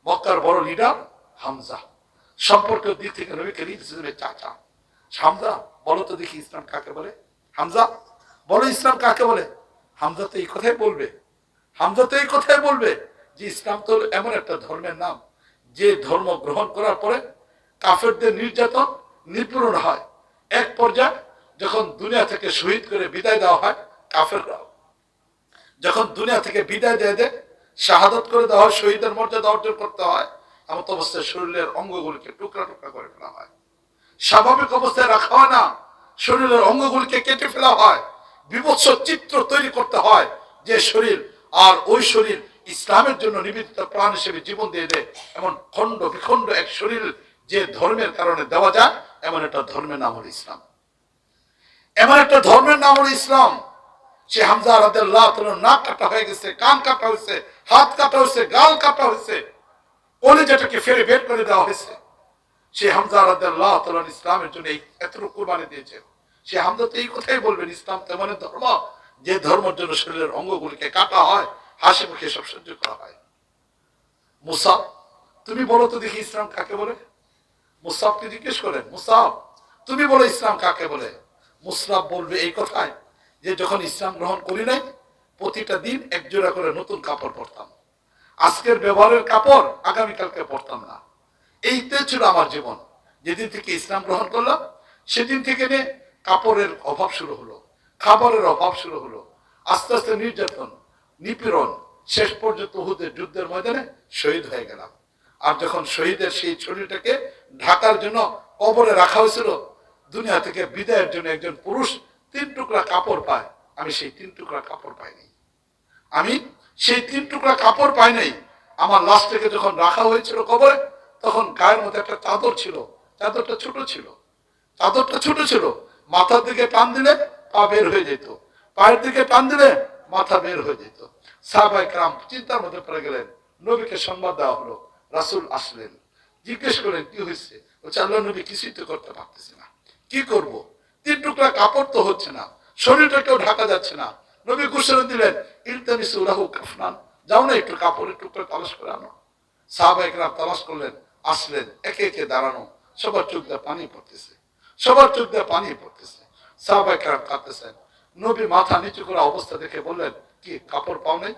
মক্কার বড় লিডার হামজা, সম্পর্কের দিক থেকে নবী করিম সাল্লাল্লাহু আলাইহি ওয়াসাল্লামের চাচা। হামজা বলো তো দেখি ইসলাম কাকে বলে? হামজা বলো ইসলাম কাকে বলে? হামজা তো এই কথাই বলবে, হামজা তো এই কথাই বলবে যে ইসলাম তো এমন একটা ধর্মের নাম যে ধর্ম গ্রহণ করার পরে কাফেরদের নির্যাতন নিপীড়ন হয়। এক পর্যায়ে যখন দুনিয়া থেকে শহীদ করে বিদায় দেওয়া হয়, কাফেররা যখন দুনিয়া থেকে বিদায় দিয়ে দেয়, শাহাদাত করে দেওয়া হয়, শহীদের মর্যাদা অর্জন করতে হয়, এমন অবস্থায় শরীরের অঙ্গগুলিকে টুকরা টুকরা করে ফেলা হয়। স্বাভাবিক অবস্থায় রাখা হয় না, শরীরের অঙ্গগুলিকে কেটে ফেলা হয়, বিভৎস চিত্র তৈরি করতে হয় যে শরীর, আর ওই শরীর ইসলামের জন্য নিবেদিত প্রাণ হিসেবে জীবন দিয়ে দেয়। এমন খণ্ড বিখণ্ড এক শরীর যে ধর্মের কারণে দেওয়া যায়, এমন একটা ধর্মের নাম হল ইসলাম, এমন একটা ধর্মের নাম হল ইসলাম। সে হামজা রাদিয়াল্লাহু তাআলা নাক কাটা হয়ে গেছে, কান কাটা হয়েছে, হাত কাটা হয়েছে, গাল কাটা হয়েছে, কলিজাটাকে ফেরে বের করে দেওয়া হয়েছে। সে হামজা রাদিয়াল্লাহু তাআলা ইসলামের জন্য এতটুকু কুরবানি দিয়েছে। সে হামজা তো এই কথাই বলবেন, ইসলাম তেমন ধর্ম যে ধর্মের জন্য শরীরের অঙ্গগুলিকে কাটা হয়, হাসি মুখে সব সহ্য করা হয়। মুসাব তুমি বলো তো দেখি ইসলাম কাকে বলে? মুসাবকে জিজ্ঞেস করেন, মুসাব তুমি বলো ইসলাম কাকে বলে? মুসরাব বলবে এই কথায় যে যখন ইসলাম গ্রহণ করি নাই, প্রতিটা দিন এক জোড়া করে নতুন কাপড় পরতাম, আজকের ব্যবহারের কাপড় আগামীকালকে পরতাম না। এইটাই ছিল আমার জীবন। যেদিন থেকে ইসলাম গ্রহণ করলাম, সেদিন থেকে নিয়ে কাপড়ের অভাব শুরু হলো, খাবারের অভাব শুরু হলো, আস্তে আস্তে নির্যাতন নিপীড়ন, শেষ পর্যন্ত উহুদের যুদ্ধের ময়দানে শহীদ হয়ে গেলাম। আর যখন শহীদের সেই শরীরটাকে ঢাকার জন্য কবরে রাখা হয়েছিল, দুনিয়া থেকে বিদায়ের জন্য একজন পুরুষ 3 টুকরা কাপড় পায়, আমি সেই 3 টুকরা কাপড় পাইনি, আমি সেই 3 টুকরা কাপড় পাই নাই। আমার লাশটাকে যখন রাখা হয়েছিল কবরে, তখন গায়ের মধ্যে একটা চাদর ছিল, চাদরটা ছোট ছিল, চাদরটা ছোট ছিল, মাথার দিকে টান দিলে পা বের হয়ে যেত, পায়ের দিকে টান দিলে মাথা বের হয়ে যেত। সাহাবায়ে কেরাম চিন্তার মধ্যে পড়ে গেলেন। নবীকে সংবাদ দেওয়া হলো, রাসূল আসলেন, জিজ্ঞেস করলেন কি হয়েছে? বলছে আল্লাহ নবী, কিছুই তো করতে পারতেছি না, কি করব? 3 টুকরা কাপড় তো হচ্ছে না, শরীরটাকেও ঢাকা যাচ্ছে না। নবী ঘোষণা দিলেন, ইলতামিসু লাহু কাফনান, যাও না একটু কাপড়ের টুকরা তালাশ করে আনো। সাহাবায়ে কেরাম তালাশ করলেন, আসলেন, একে একে দাঁড়ানো, সবার চোখ দিয়ে পানি পড়তেছে, সবার চোখ দিয়ে পানি পড়তেছে। সাহাবায়ে কেরাম কাঁদতেছেন। নবী মাথা নিচু করা অবস্থা দেখে বললেন, কি কাপড় পাও নাই?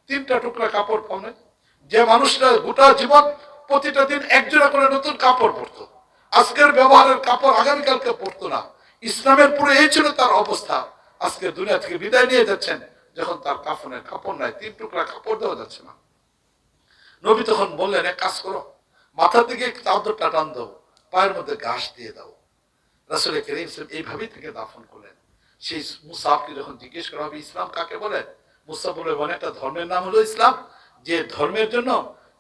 3টা টুকরা কাপড় পাও নাই? যে মানুষটা গোটা জীবন প্রতিটা দিন একজোড়া করে নতুন কাপড় পরতো, আজকের ব্যবহারের কাপড় আগামীকালকে পরতো না, ইসলামের পুরো এই ছিল তার অবস্থা। আজকে দুনিয়া থেকে বিদায় নিয়ে যাচ্ছেন যখন তার কাফনের কাপড় নাই, 3 টুকরা কাপড় দেওয়া যাচ্ছে না। নবী তখন বললেন, এক কাজ করো, মাথার দিকে চাদরটা টান দাও, পায়ের মধ্যে ঘাস দিয়ে দাও। রাসূল করিম এইভাবেই থেকে দাফন করলেন। সেই মুসাফকে যখন জিজ্ঞেস করা হবে ইসলাম কাকে বলে, মুসা বলে, একটা ধর্মের নাম হলো ইসলাম, যে ধর্মের জন্য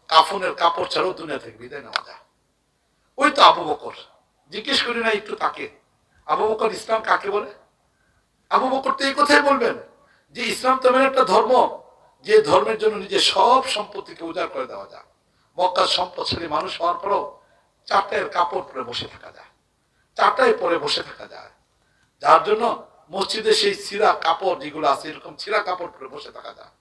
কাফনের কাপড় ছাড়াও দুনিয়া থেকে বিদায় নেওয়া যায়। ওই তো আবু বকর, জিজ্ঞেস করি না একটু তাকে, আবু বকর ইসলাম কাকে বলে? আবু বকর তো এই কথাই বলবেন যে ইসলাম তো এমন একটা ধর্ম যে ধর্মের জন্য নিজের সব সম্পত্তিকে উজাড় করে দেওয়া যায়। মক্কার সম্পদশালী মানুষ হওয়ার পরেও 4টায় কাপড় পরে বসে থাকা যায়, 4টায় পরে বসে থাকা যায়, যার জন্য মসজিদে সেই ছিঁড়া কাপড় যেগুলো আছে এরকম ছিঁড়া কাপড় পরে বসে থাকা যায়।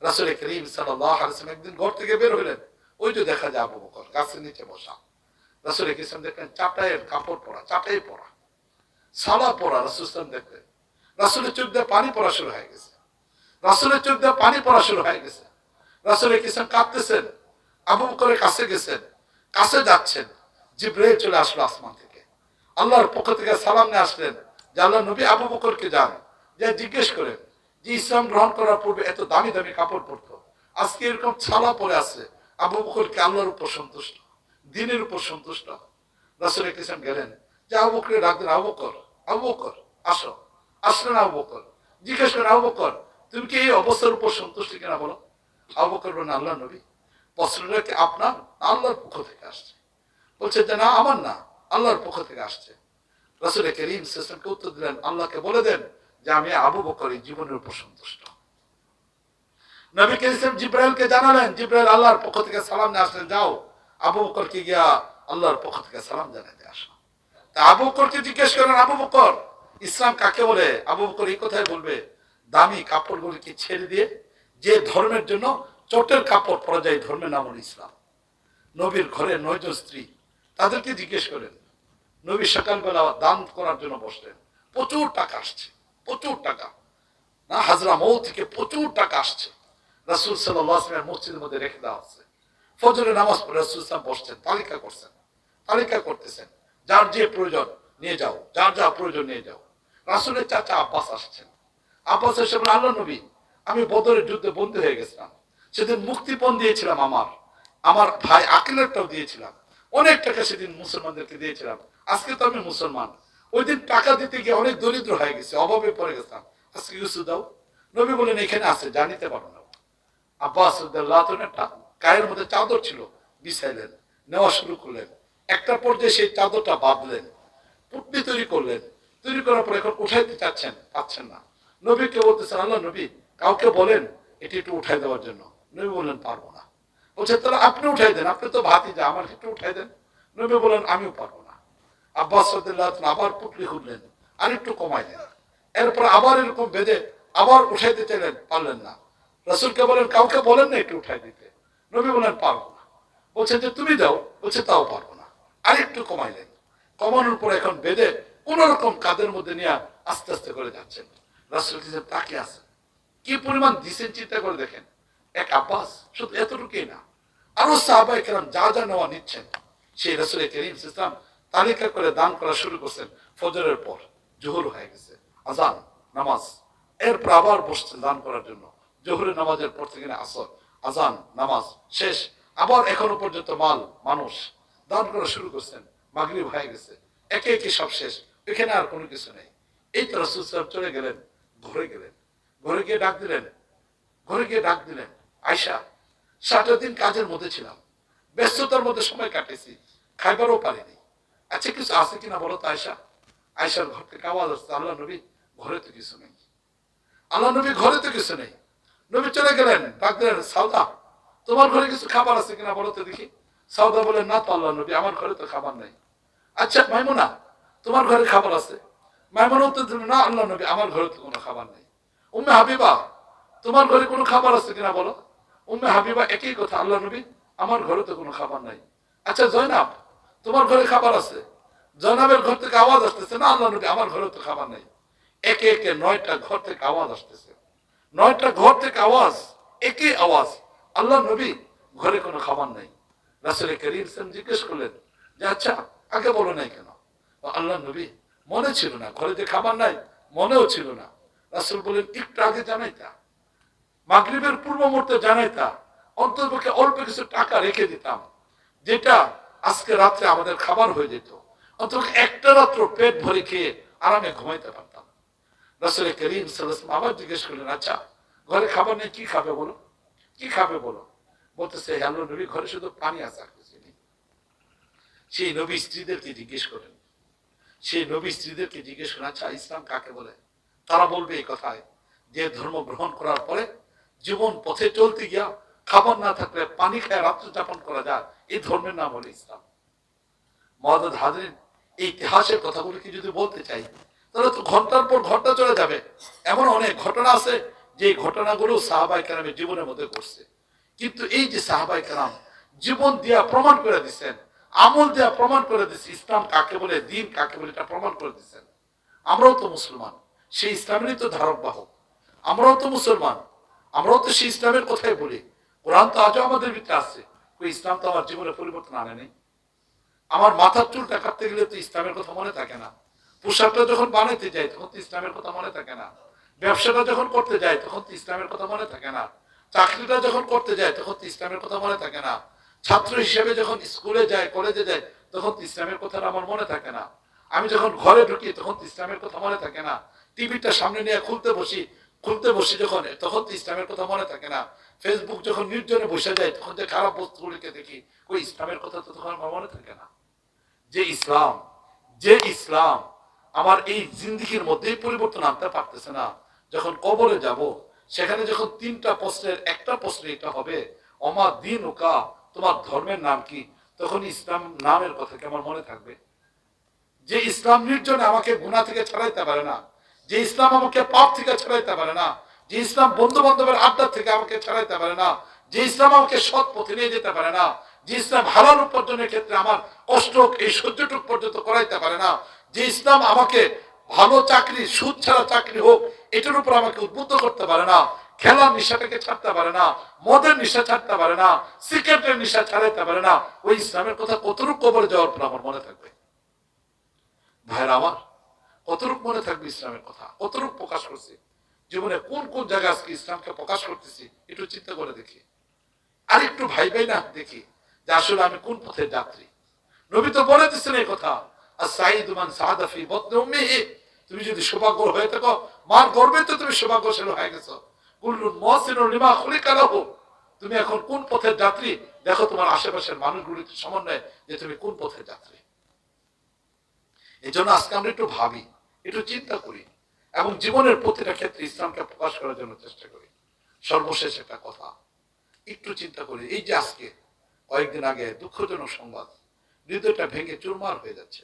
রাসূল করিম সাল্লাল্লাহু আলাইহি ওয়াসাল্লাম একদিন ঘর থেকে বের হলেন, ওই যে দেখা যায় আবু বকর গাছের নিচে বসা। রাসূল করিম দেখলেন 4টায় কাপড় পরা, 4টায় পরা, সালা পরা। রাসূল দেখলেন, রাসূলের চোখ দিয়ে পানি পড়া শুরু হয়ে গেছে, রাসূলের চোখ দিয়ে পানি পড়া শুরু হয়ে গেছে। রাসূল করিম কাঁদতেছেন, আবু বকরের কাছে গেছেন, কাছে যাচ্ছেন, জিবরাইল চলে আসলো আসমান থেকে, আল্লাহর পক্ষ থেকে সালাম নিয়ে আসলেন যে আল্লাহ নবী আবু বকরকে যান, যে জিজ্ঞেস করেন যে ইসলাম গ্রহণ করার পূর্বে এত দামি দামি কাপড় পরতো, আজকে এরকম ছালা পরে আছে, আবু বকরকে আল্লাহর উপর সন্তুষ্ট, দ্বীনের উপর সন্তুষ্ট? রাসূল করিম গেলেন, যে আবু বকরকে ডাক দেন, আবু বকর, আবু বকর আসো। আসলেন আবু বকর, জিজ্ঞেস করেন, আবু বকর তুমি কি এই অবস্থার উপর সন্তুষ্ট কিনা বলো? আবু বকর বলেন, আল্লাহ নবী, প্রশ্নটা কি আপনার আল্লাহর পক্ষ থেকে আসছে? বলছে যে না, আমার না, আল্লাহর পক্ষ থেকে আসছে। রাসূল করিম সাল্লাল্লাহু আলাইহি ওয়াসাল্লাম উত্তর দিলেন, আল্লাহকে বলে দেন যে আমি আবু বকর এই জীবনের উপর সন্তুষ্ট। নবী করিম জিবরাইলকে জানালেন, জিবরাইল আল্লাহর পক্ষ থেকে সালাম নিয়ে আসলেন, যাও আবু বকরকে গিয়া আল্লাহর পক্ষ থেকে সালাম জানাতে আসো। তা আবু বকরকে জিজ্ঞেস করেন, আবু বকর ইসলাম কাকে বলে? আবু বকর এই কথাই বলবে, দামি কাপড়গুলিকে ছেড়ে দিয়ে যে ধর্মের জন্য চটের কাপড় পরা যায়, ধর্মের নাম হল ইসলাম। নবীর ঘরে 9 জন স্ত্রী, তাদেরকে জিজ্ঞেস করেন। নবী সকালবেলা দান করার জন্য বসলেন, প্রচুর টাকা আসছে, প্রচুর টাকা, না হাজরা মৌ থেকে প্রচুর টাকা আসছে। রাসূল সাল্লাল্লাহু আলাইহি ওয়াসাল্লাম মসজিদের মধ্যে রেখে দেওয়া আছে। ফজরের নামাজ পড়ে রাসূল সাল্লাল্লাহু আলাইহি ওয়াসাল্লাম বসছেন, তালিকা করছেন, তালিকা করতেছেন, যার যে প্রয়োজন নিয়ে যাও, যার যা প্রয়োজন নিয়ে যাও। রাসূলের চাচা আব্বাস আসছেন, আব্বাস এসে বলেন, আল্লাহ নবী, আমি বদরের যুদ্ধে বন্দী হয়ে গেছিলাম, সেদিন মুক্তিপণ দিয়েছিলাম, আমার ভাই আকিলেরটাও দিয়েছিলাম, অনেক টাকা সেদিন মুসলমানদেরকে দিয়েছিলাম, আজকে তো আমি মুসলমান, ওই দিন টাকা দিতে গিয়ে অনেক দরিদ্র হয়ে গেছে, অভাবে পড়ে গেছিলাম, আজকে কিছু দাও। নবী বলেন, এখানে আছে, জানিতে পারো না। আব্বাস রাদিয়াল্লাহু তাআলা একটা গায়ের মধ্যে চাদর ছিল, বিছাইলেন, নেওয়া শুরু করলেন। একটা পর্যায়ে সেই চাদরটা বাঁধলেন, পুটলি তৈরি করলেন, তৈরি করার পর এখন উঠাইতে চাচ্ছেন, পাচ্ছেন না। নবীকে বলতেছেন, আল্লাহ নবী, কাউকে বলেন এটি একটু উঠাই দেওয়ার জন্য। নবী বললেন, পারবো না। বলছে, তাহলে আপনি উঠাই দেন, আপনি তো ভাতিজা, আমার একটু উঠাই দেন। নবী বলেন, আমিও পারবো না। আব্বাস রাদিয়াল্লাহু তাআলা আবার পুটলি খুললেন, আর একটু কমাই দেন, এরপর আবার এরকম বেঁধে আবার উঠাইতে চাইলেন, পারলেন না। রাসূলকে বলেন, কাউকে বলেন না একটু উঠাই দিতে। নবী বলেন, পারবো না। বলছে যে তুমি দাও, বলছে তাও পারবো না। আর একটু কমাইলেন, কমানোর পর এখন বেঁধে কোন রকম কাঁধের মধ্যে নিয়ে আস্তে আস্তে করে যাচ্ছেন। রাসূল তাকে আছে কি পরিমাণ দিছেন চিন্তা করে দেখেন। এক আব্বাস, শুধু এতটুকুই না, আরো সাহাবায়ে কেরাম যা যা নেওয়া নিচ্ছেন, সেই রাসূল করিম সাল্লাল্লাহু আলাইহি ওয়াসাল্লাম তালিকা করে দান করা শুরু করছেন। ফজরের পর জোহর হয়ে গেছে, আজান নামাজ, এরপর আবার বসছেন দান করার জন্য। জোহরের নামাজের পর থেকে আসর, আজান নামাজ শেষ, আবার এখনো পর্যন্ত মানুষ দান করা শুরু করছেন। মাগরিব হয়ে গেছে, একে একে সব শেষ, এখানে আর কোনো কিছু নেই। এই তো রাসূল সাহেব চলে গেলেন, ঘরে গেলেন, ঘরে গিয়ে ডাক দিলেন, ঘরে গিয়ে ডাক দিলেন, আয়েশা সারাটা দিন কাজের মধ্যে ছিলাম, ব্যস্ততার মধ্যে সময় কাটেছি, খাইবারও পারিনি। আচ্ছা কিছু আছে কিনা বলো তো আয়সা? আয়সার ঘর থেকে আওয়াজ আসছে, আল্লাহ নবী ঘরে তো কিছু নেই, আল্লাহ নবী ঘরে তো কিছু নেই। নবী চলে গেলেন, ডাক দিলেন, সাউদা তোমার ঘরে কিছু খাবার আছে কিনা বলো তো দেখি। সাউদা বলেন, না তো আল্লাহ নবী, আমার ঘরে তো খাবার নেই। আচ্ছা মাইমুনা তোমার ঘরে খাবার আছে? মাইমুনা উত্তর দিল, না আল্লাহ নবী, আমার ঘরে তো কোনো খাবার নেই। উম্মে হাবিবা তোমার ঘরে কোনো খাবার আছে কিনা বলো। উম্মে হাবিবা একই কথা, আল্লাহ নবী আমার ঘরে তো কোনো খাবার নাই। আচ্ছা জয়নাব তোমার ঘরে খাবার আছে? জয়নাবের ঘর থেকে আওয়াজ আসতেছে, না আল্লাহ নবী, আমার ঘরে তো খাবার নাই। একে একে 9টা ঘর থেকে আওয়াজ আসতেছে, 9টা ঘর থেকে আওয়াজ, একই আওয়াজ, আল্লাহ নবী ঘরে কোনো খাবার নাই। রাসূল করিম জিজ্ঞেস করলেন যে আচ্ছা আগে বলো নাই কেন? আল্লাহ নবী মনে ছিল না, ঘরে যে খাবার নাই মনেও ছিল না। রাসূল বলেন, একটু আগে জানাইতা, মাগরিবের পূর্ব মুহূর্তে জানাইতা, অন্ততপক্ষে অল্প কিছু টাকা রেখে দিতাম, যেটা আজকে রাত্রে আমাদের খাবার হয়ে যেত, অন্তত একটা রাত্র পেট ভরে খেয়ে আরামে ঘুমাইতে পারতাম। রাসূল করিম সাল্লাল্লাহু আলাইহি ওয়াসাল্লাম আবার জিজ্ঞেস করলেন, আচ্ছা ঘরে খাবার নেই, কি খাবে বলো, কি খাবে বলো। বলতেছে, আল্লাহ নবী ঘরে শুধু পানি আছে, আর কিছু নেই। সেই নবী স্ত্রীদেরকে জিজ্ঞেস করেন, সেই নবী স্ত্রীদেরকে জিজ্ঞেস করেন, আচ্ছা ইসলাম কাকে বলে? তারা বলবে এই কথায়, যে ধর্ম গ্রহণ করার পরে জীবন পথে চলতে গিয়া খাবার না থাকলে পানি খায় রাত্র যাপন করা যায়, এই ধর্মের নাম হলো ইসলাম। মুআজ্জাজ হাজরিন, এই ইতিহাসের কথাগুলো কি যদি বলতে চাই তাহলে তো ঘন্টার পর ঘন্টা চলে যাবে। এমন অনেক ঘটনা আছে যে ঘটনাগুলো সাহাবায়ে কেরামের জীবনের মধ্যে ঘটছে, কিন্তু এই যে সাহাবায়ে কেরাম জীবন দিয়া প্রমাণ করে দিচ্ছেন, আমল দিয়া প্রমাণ করে দিচ্ছে ইসলাম কাকে বলে, দিন কাকে বলে, এটা প্রমাণ করে দিচ্ছেন। আমরাও তো মুসলমান, সেই ইসলামেরই তো ধারক বাহক। আমরাও তো মুসলমান, আমরাও তো সেই ইসলামের কথাই বলি। কোরআন তো আজও আমাদের ভিতরে আছে, ওই ইসলাম তো আমার জীবনে পরিবর্তন আনে নেই। আমার মাথার চুলটা কাটতে গেলে তো ইসলামের কথা মনে থাকে না, পোশাকটা যখন বানাইতে যাই তখন তো ইসলামের কথা মনে থাকে না, ব্যবসাটা যখন করতে যাই তখন তো ইসলামের কথা মনে থাকে না, চাকরিটা যখন করতে যাই তখন তো ইসলামের কথা মনে থাকে না, ছাত্র হিসেবে যখন স্কুলে যাই, কলেজে যাই, তখন তো ইসলামের কথা আমার মনে থাকে না, আমি যখন ঘরে ঢুকি তখন তো ইসলামের কথা মনে থাকে না, টিভিটা সামনে নিয়ে খুলতে বসি যখন, তখন তো ইসলামের কথা মনে থাকে না, ফেসবুক যখন নির্জনে বসে যায় তখন যে খারাপ বস্তুগুলিকে দেখি, ওই ইসলামের কথা তো তখন আমার মনে থাকে না। যে ইসলাম, যে ইসলাম আমার এই জিন্দেগির মধ্যেই পরিবর্তন আনতে পারতেছে না, যখন কবরে যাব সেখানে যখন 3টা প্রশ্নের একটা প্রশ্ন এটা হবে, অমা দিন ওকা, তোমার ধর্মের নাম কি, তখন ইসলাম নামের কথা কি আমার মনে থাকবে? যে ইসলাম নির্জনে আমাকে গুনাহ থেকে ছাড়াইতে পারে না, যে ইসলাম আমাকে পাপ থেকে ছাড়াইতে পারে না, যে ইসলাম বন্ধু বান্ধবের আড্ডা থেকে আমাকে ছাড়াইতে পারে না, যে ইসলাম আমাকে সৎ পথে নিয়ে যেতে পারে না, যে ইসলাম হালাল উপার্জনের ক্ষেত্রে আমার কষ্ট এই সহ্যটুক পর্যন্ত করাইতে পারে না, যে ইসলাম আমাকে ভালো চাকরি, সুদ ছাড়া চাকরি হোক এটার উপর আমাকে উদ্বুদ্ধ করতে পারে না, খেলার নেশাটাকে ছাড়তে পারে না, মদের নেশা ছাড়তে পারে না, সিগারেটের নেশা ছাড়াইতে পারে না, ওই ইসলামের কথা কতটুকু কবরে যাওয়ার পর আমার মনে থাকবে? ভাইরা আমার, কতটুকু মনে থাকবে ইসলামের কথা, কতটুকু প্রকাশ করছি জীবনে, কোন কোন জায়গায় আজকে ইসলামকে প্রকাশ করতেছি একটু চিন্তা করে দেখি, আর একটু ভাই না দেখি যে আসলে আমি কোন পথের যাত্রী। নবী তো বলে দিচ্ছেন এই কথা, আর সাইদু মান সাআদা ফি বাতনি উম্মিহি, তুমি যদি সৌভাগ্য হয়ে থাকো মার গর্ভে তো তুমি সৌভাগ্যশালী হয়ে গেছো। কুল্লুন মুহসিনুন লিমা খুলিকা লাহু, তুমি এখন কোন পথের যাত্রী দেখো তোমার আশেপাশের মানুষগুলির সমন্বয়ে যে তুমি কোন পথের যাত্রী। এই জন্য আজকে আমরা একটু ভাবি, একটু চিন্তা করি এবং জীবনের প্রতিটা ক্ষেত্রে ইসলামকে প্রকাশ করার জন্য চেষ্টা করি। সর্বশেষ একটা কথা একটু চিন্তা করি, এই যে আজকে কয়েকদিন আগে দুঃখজনক সংবাদ, হৃদয়টা ভেঙে চুরমার হয়ে যাচ্ছে,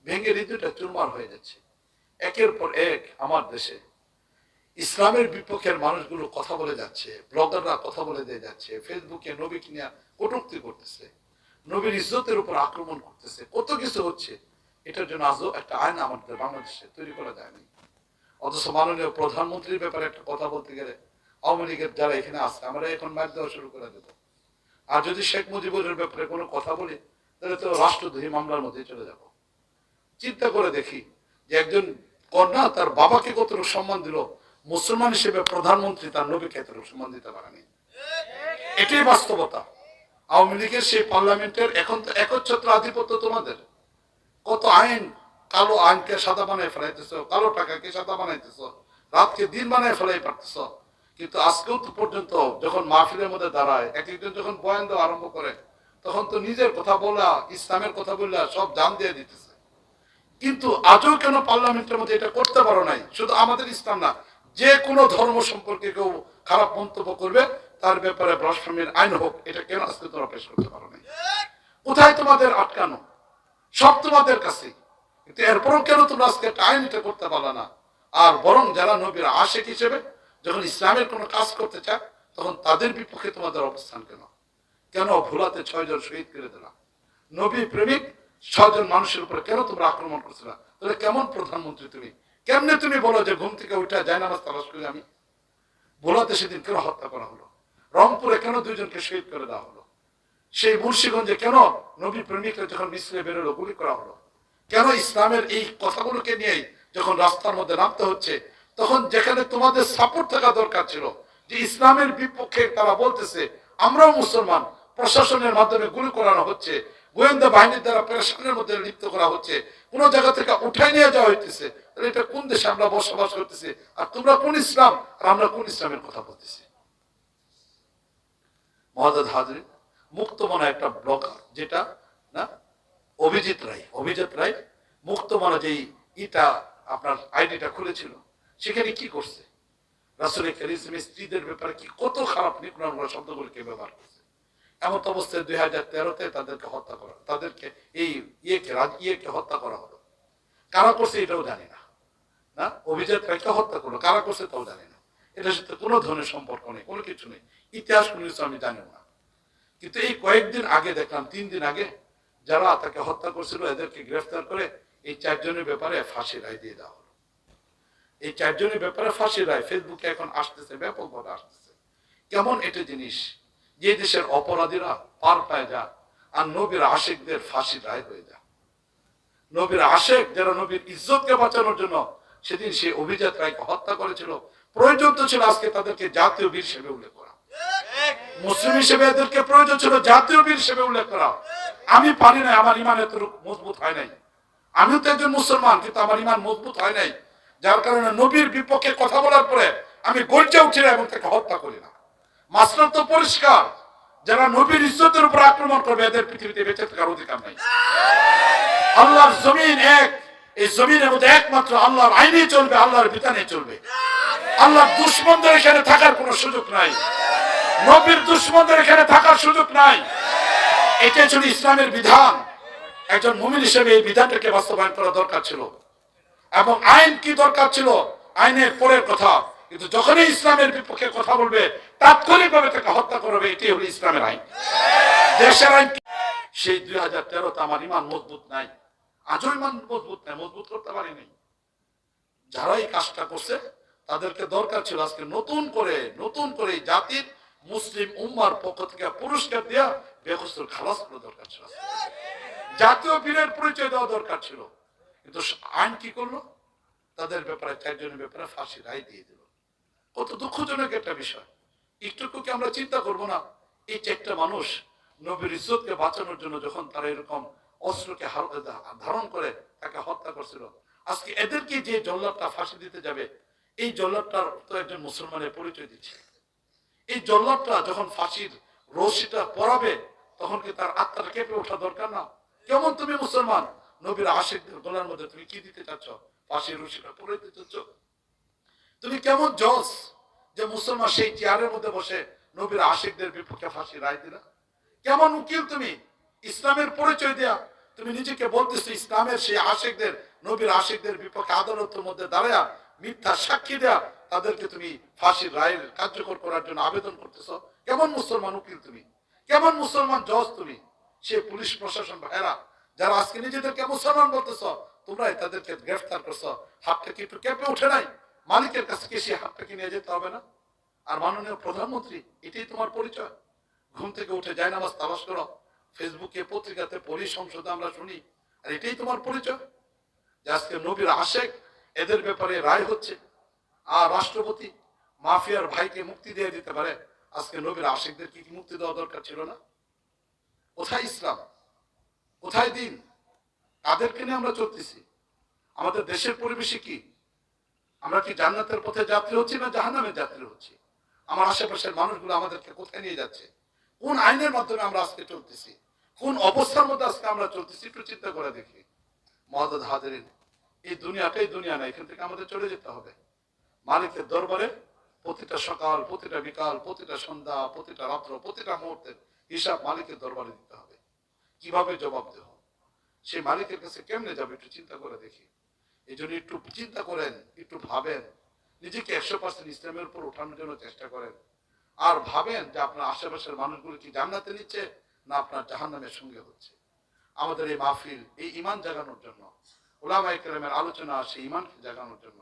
ভেঙে হৃদয়টা চুরমার হয়ে যাচ্ছে। একের পর এক আমার দেশে ইসলামের বিপক্ষের মানুষগুলো কথা বলে যাচ্ছে, ব্লগাররা কথা বলে দিয়ে যাচ্ছে, ফেসবুকে নবীকে নিয়ে কটূক্তি করতেছে, নবীর ইজ্জতের উপর আক্রমণ করতেছে, কত কিছু হচ্ছে। এটার জন্য আজও একটা আইন আমাদের বাংলাদেশে তৈরি করা যায়নি। অথচ মাননীয় প্রধানমন্ত্রীর ব্যাপারে একটা কথা বলতে গেলে আওয়ামী লীগের যারা এখানে আসছে আমরা এখন মার দেওয়া শুরু করে দেবো। আর যদি শেখ মুজিবুরের ব্যাপারে কোনো কথা বলি তাহলে তো রাষ্ট্রদ্রোহী মামলার মধ্যে চলে যাব। চিন্তা করে দেখি যে একজন কন্যা তার বাবাকে কতটুকু সম্মান দিল, মুসলমান হিসেবে প্রধানমন্ত্রী তার নবীকে এতটুকু সম্মান দিতে পারেনি। এটাই বাস্তবতা। আওয়ামী লীগের সেই পার্লামেন্টের এখন তো একচ্ছত্র আধিপত্য তোমাদের। কত আইন, কালো আইনকে সাদা বানায় ফেলাইতেছ, কালো টাকাকে সাদা বানাইতেছ, রাতকে দিন বানায় ফেলাই পারতেছ। কিন্তু আজকেও তো পর্যন্ত যখন মাহফিলের মধ্যে দাঁড়ায়, এক একজন যখন বয়ান দেওয়া আরম্ভ করে, তখন তো নিজের কথা বলা, ইসলামের কথা বললা সব জান দিয়ে দিতেছে। কিন্তু আজও কেন পার্লামেন্টের মধ্যে এটা করতে পারো নাই? শুধু আমাদের ইসলাম না, যে কোনো ধর্ম সম্পর্কে কেউ খারাপ মন্তব্য করবে তার ব্যাপারে ব্লাসফেমির আইন হোক, এটা কেন আজকে তোমরা পেশ করতে পারো নাই? কোথায় তোমাদের আটকানো? সব তোমাদের কাছে, কিন্তু এরপরও কেন তোমরা আজকে একটা আইন এটা করতে পারলো না? আর বরং যারা নবীর আশিক হিসেবে যখন ইসলামের কোনো কাজ করতে চায়, তখন তাদের বিপক্ষে তোমাদের অবস্থান কেন? কেন ভুলাতে 6 জন শহীদ করে দিলাম? নবী প্রেমিক 6 জন মানুষের উপরে কেন তোমরা আক্রমণ করছিল? তাহলে কেমন প্রধানমন্ত্রী তুমি? কেমনে তুমি বলো যে ঘুম থেকে উঠে যায় নামাজ তালাশ করি আমি? ভোলাতে সেদিন কেন হত্যা করা হলো? রংপুরে কেন 2 জনকে শহীদ করে দেওয়া হলো? সেই মুন্সিগঞ্জে কেন নবী প্রেমিকরা যখন মিছিলে বেরোলো গুলি করা হলো? কেন ইসলামের এই কথাগুলোকে নিয়েই যখন রাস্তার মধ্যে নামতে হচ্ছে, তখন যেখানে তোমাদের সাপোর্ট থাকা দরকার ছিল, যে ইসলামের বিপক্ষে তারা বলতেছে আমরাও মুসলমান, প্রশাসনের মাধ্যমে গুলি করানো হচ্ছে, গোয়েন্দা বাহিনীর দ্বারা পেরেশানের মধ্যে লিপ্ত করা হচ্ছে, কোন জায়গা থেকে উঠাই নিয়ে যাওয়া হইতেছে, তাহলে এটা কোন দেশে আমরা বসবাস করতেছি? আর তোমরা কোন ইসলাম আর আমরা কোন ইসলামের কথা বলতেছি? মহাদাদ হাজরিন, মুক্ত মনে একটা ব্লগার, যেটা না অভিজিৎ রায় মুক্ত মনে যেই ইটা আপনার আইডিটা খুলেছিল, সেখানে কি করছে? রাসূল কারীমের স্ত্রীদের ব্যাপারে কি কত খারাপ নিকৃষ্ট শব্দগুলোকে ব্যবহার করছে। এমন অবস্থায় 2013-তে তাদেরকে হত্যা করা, তাদেরকে এই ইয়েকে হত্যা করা হলো। কারা করছে এটাও জানি না। না, অভিজিৎ রায়কে হত্যা করলো, কারা করছে তাও জানি না। এটার সাথে কোনো ধরনের সম্পর্ক নেই, কোনো কিছু নেই, ইতিহাস কোনো কিছু আমি জানিও না। কিন্তু এই কয়েকদিন আগে দেখলাম, 3 দিন আগে, যারা তাকে হত্যা করছিল এদেরকে গ্রেফতার করে এই 4 জনের ব্যাপারে ফাঁসির রায় দিয়ে দেওয়া হলো। এই 4 জনের ব্যাপারে ফাঁসির রায় ফেসবুকে এখন আসতেছে, ব্যাপকভাবে আসতেছে। কেমন এটা জিনিস, যে দেশের অপরাধীরা পার পায় যা, আর নবীর আশিকদের ফাঁসির রায় হয়ে যায়। নবীর আশিক যারা নবীর ইজ্জতকে বাঁচানোর জন্য সেদিন সে অভিজিৎ রায়কে হত্যা করেছিল, প্রয়োজন তো ছিল আজকে তাদেরকে জাতীয় বীর হিসেবে উল্লেখ করা। মুসলিম হিসেবে এদেরকে প্রয়োজন ছিল জাতীয় বীর হিসেবে উল্লেখ করা। আমি পারি না, আমার ইমান এত মজবুত হয় নাই। আমিও তো একজন মুসলমান, কিন্তু আমার ইমান মজবুত হয় নাই, যার কারণে নবীর বিপক্ষে কথা বলার পরে আমি গর্জে উঠি না এবং তাকে হত্যা করি না। মাসলা তো পরিষ্কার, যারা নবীর ইজ্জতের উপর আক্রমণ করবে এদের পৃথিবীতে বেঁচে থাকার অধিকার নাই। আল্লাহর জমিন এক, এই জমিনের মধ্যে একমাত্র আল্লাহর আইনে চলবে, আল্লাহর বিধানে চলবে। আল্লাহর দুশমনদের এখানে থাকার কোনো সুযোগ নাই, নবীর দুশমনদের এখানে থাকার সুযোগ নাই। এটাই ছিল ইসলামের বিধান। একজন মুমিন হিসেবে এই বিধানটাকে বাস্তবায়ন করা দরকার ছিল। এবং আইন কি দরকার ছিল, আইনের পরের কথা, কিন্তু যখনই ইসলামের বিপক্ষে কথা বলবে তাৎক্ষণিকভাবে তাকে হত্যা করবে, এটাই হলো ইসলামের আইন, দেশের আইন। সেই 2013-তে আমার ইমান মজবুত নাই, আজও ইমান মজবুত নাই, মজবুত করতে পারিনি। যারা এই কাজটা করছে তাদেরকে দরকার ছিল আজকে নতুন করে জাতির মুসলিম উম্মার পক্ষ থেকে পুরস্কার দেওয়া, বেকসুর খালাস করা দরকার ছিল, জাতীয় বীরের পরিচয় দেওয়া দরকার ছিল। কিন্তু আইন কি করলো, তাদের ব্যাপারে 4 জনের ব্যাপারে ফাঁসি রায় দিয়ে দিল। কত দুঃখজনক একটা বিষয়। একটুকু কি আমরা চিন্তা করব না, এই 4টা মানুষ নবীর ইজ্জতকে বাঁচানোর জন্য যখন তারা এরকম অস্ত্রকে ধারণ করে তাকে হত্যা করছিল, আজকে এদেরকে যে জল্লাদটা ফাঁসি দিতে যাবে, এই জল্লাদটার তো একজন মুসলমানের পরিচয় দিচ্ছে। এই জল্লাদটা যখন ফাঁসির রশিটা পরাবে, তখন কি তার আত্মাটা কেঁপে ওঠা দরকার না? কেমন তুমি মুসলমান, নবীর আশিকদের গলার মধ্যে তুমি কি দিতে চাচ্ছ? ফাঁসির রশিটা পরে দিতে চাচ্ছ? তুমি কেমন জজ যে মুসলমান সেই চেয়ারের মধ্যে বসে নবীর আশিকদের বিপক্ষে ফাঁসি রায় দিলা? কেমন উকিল তুমি, ইসলামের পরিচয় দেয়া তুমি নিজেকে বলতেছো ইসলামের সেই আশিকদের, নবীর আশিকদের বিপক্ষে আদালতের মধ্যে দাঁড়ায়া মিথ্যা সাক্ষী দেয়া তাদেরকে তুমি ফাঁসির রায়ের কার্যকর করার জন্য আবেদন করতেছ? কেমন মুসলমান উকিল তুমি, কেমন মুসলমান জজ তুমি? সে পুলিশ প্রশাসন ভাইরা যারা আজকে নিজেদেরকে মুসলমান বলতেছ, তোমরাই তাদেরকে গ্রেফতার করছো। হাতটা কি একটু কেঁপে ওঠে নাই? মালিকের কাছে কি সে হাতটাকে নিয়ে যেতে হবে না? আর মাননীয় প্রধানমন্ত্রী, এটাই তোমার পরিচয়? ঘুম থেকে উঠে যায় নামাজ তালাশ করো, ফেসবুকে পত্রিকাতে পড়ি, সংসদে আমরা শুনি, আর এটাই তোমার পরিচয়? যে আজকে নবীর আশিক এদের ব্যাপারে রায় হচ্ছে, আর রাষ্ট্রপতি মাফিয়ার ভাইকে মুক্তি দিয়ে দিতে পারে, আজকে নবীর আশিকদের কি মুক্তি দেওয়া দরকার ছিল না? কোথায় ইসলাম, কোথায় দিন? কাদেরকে নিয়ে আমরা চলতেছি? আমাদের দেশের পরিবেশে কি? আমরা কি জান্নাতের পথে যাত্রী হচ্ছি না জাহান্নামের যাত্রী হচ্ছি? আমার আশেপাশের মানুষগুলো আমাদেরকে কোথায় নিয়ে যাচ্ছে, কোন আইনের মাধ্যমে আমরা আজকে চলতেছি, কোন অবস্থার মধ্যে আজকে আমরা চলতেছি, একটু চিন্তা করে দেখি। মহদাদ হাজারিন, এই দুনিয়াটাই দুনিয়া না, এখান থেকে আমাদের চলে যেতে হবে। মালিকের দরবারে প্রতিটা সকাল, প্রতিটা বিকাল, প্রতিটা সন্ধ্যা, প্রতিটা রাত্র, প্রতিটা মুহূর্তের হিসাব মালিকের দরবারে দিতে হবে। কিভাবে জবাব দেব, সেই মালিকের কাছে কেমনে যাবে, একটু চিন্তা করে দেখি। এই জন্য একটু চিন্তা করেন, একটু ভাবেন, নিজেকে 100% ইসলামের উপর ওঠানোর জন্য চেষ্টা করেন। আর ভাবেন যে আপনার আশেপাশের মানুষগুলো কি জান্নাতে নিচ্ছে না আপনার জাহান্নামের সঙ্গে হচ্ছে। আমাদের এই মাহফিল এই ঈমান জাগানোর জন্য, উলামায়ে কেরামের আলোচনা সেই ঈমানকে জাগানোর জন্য।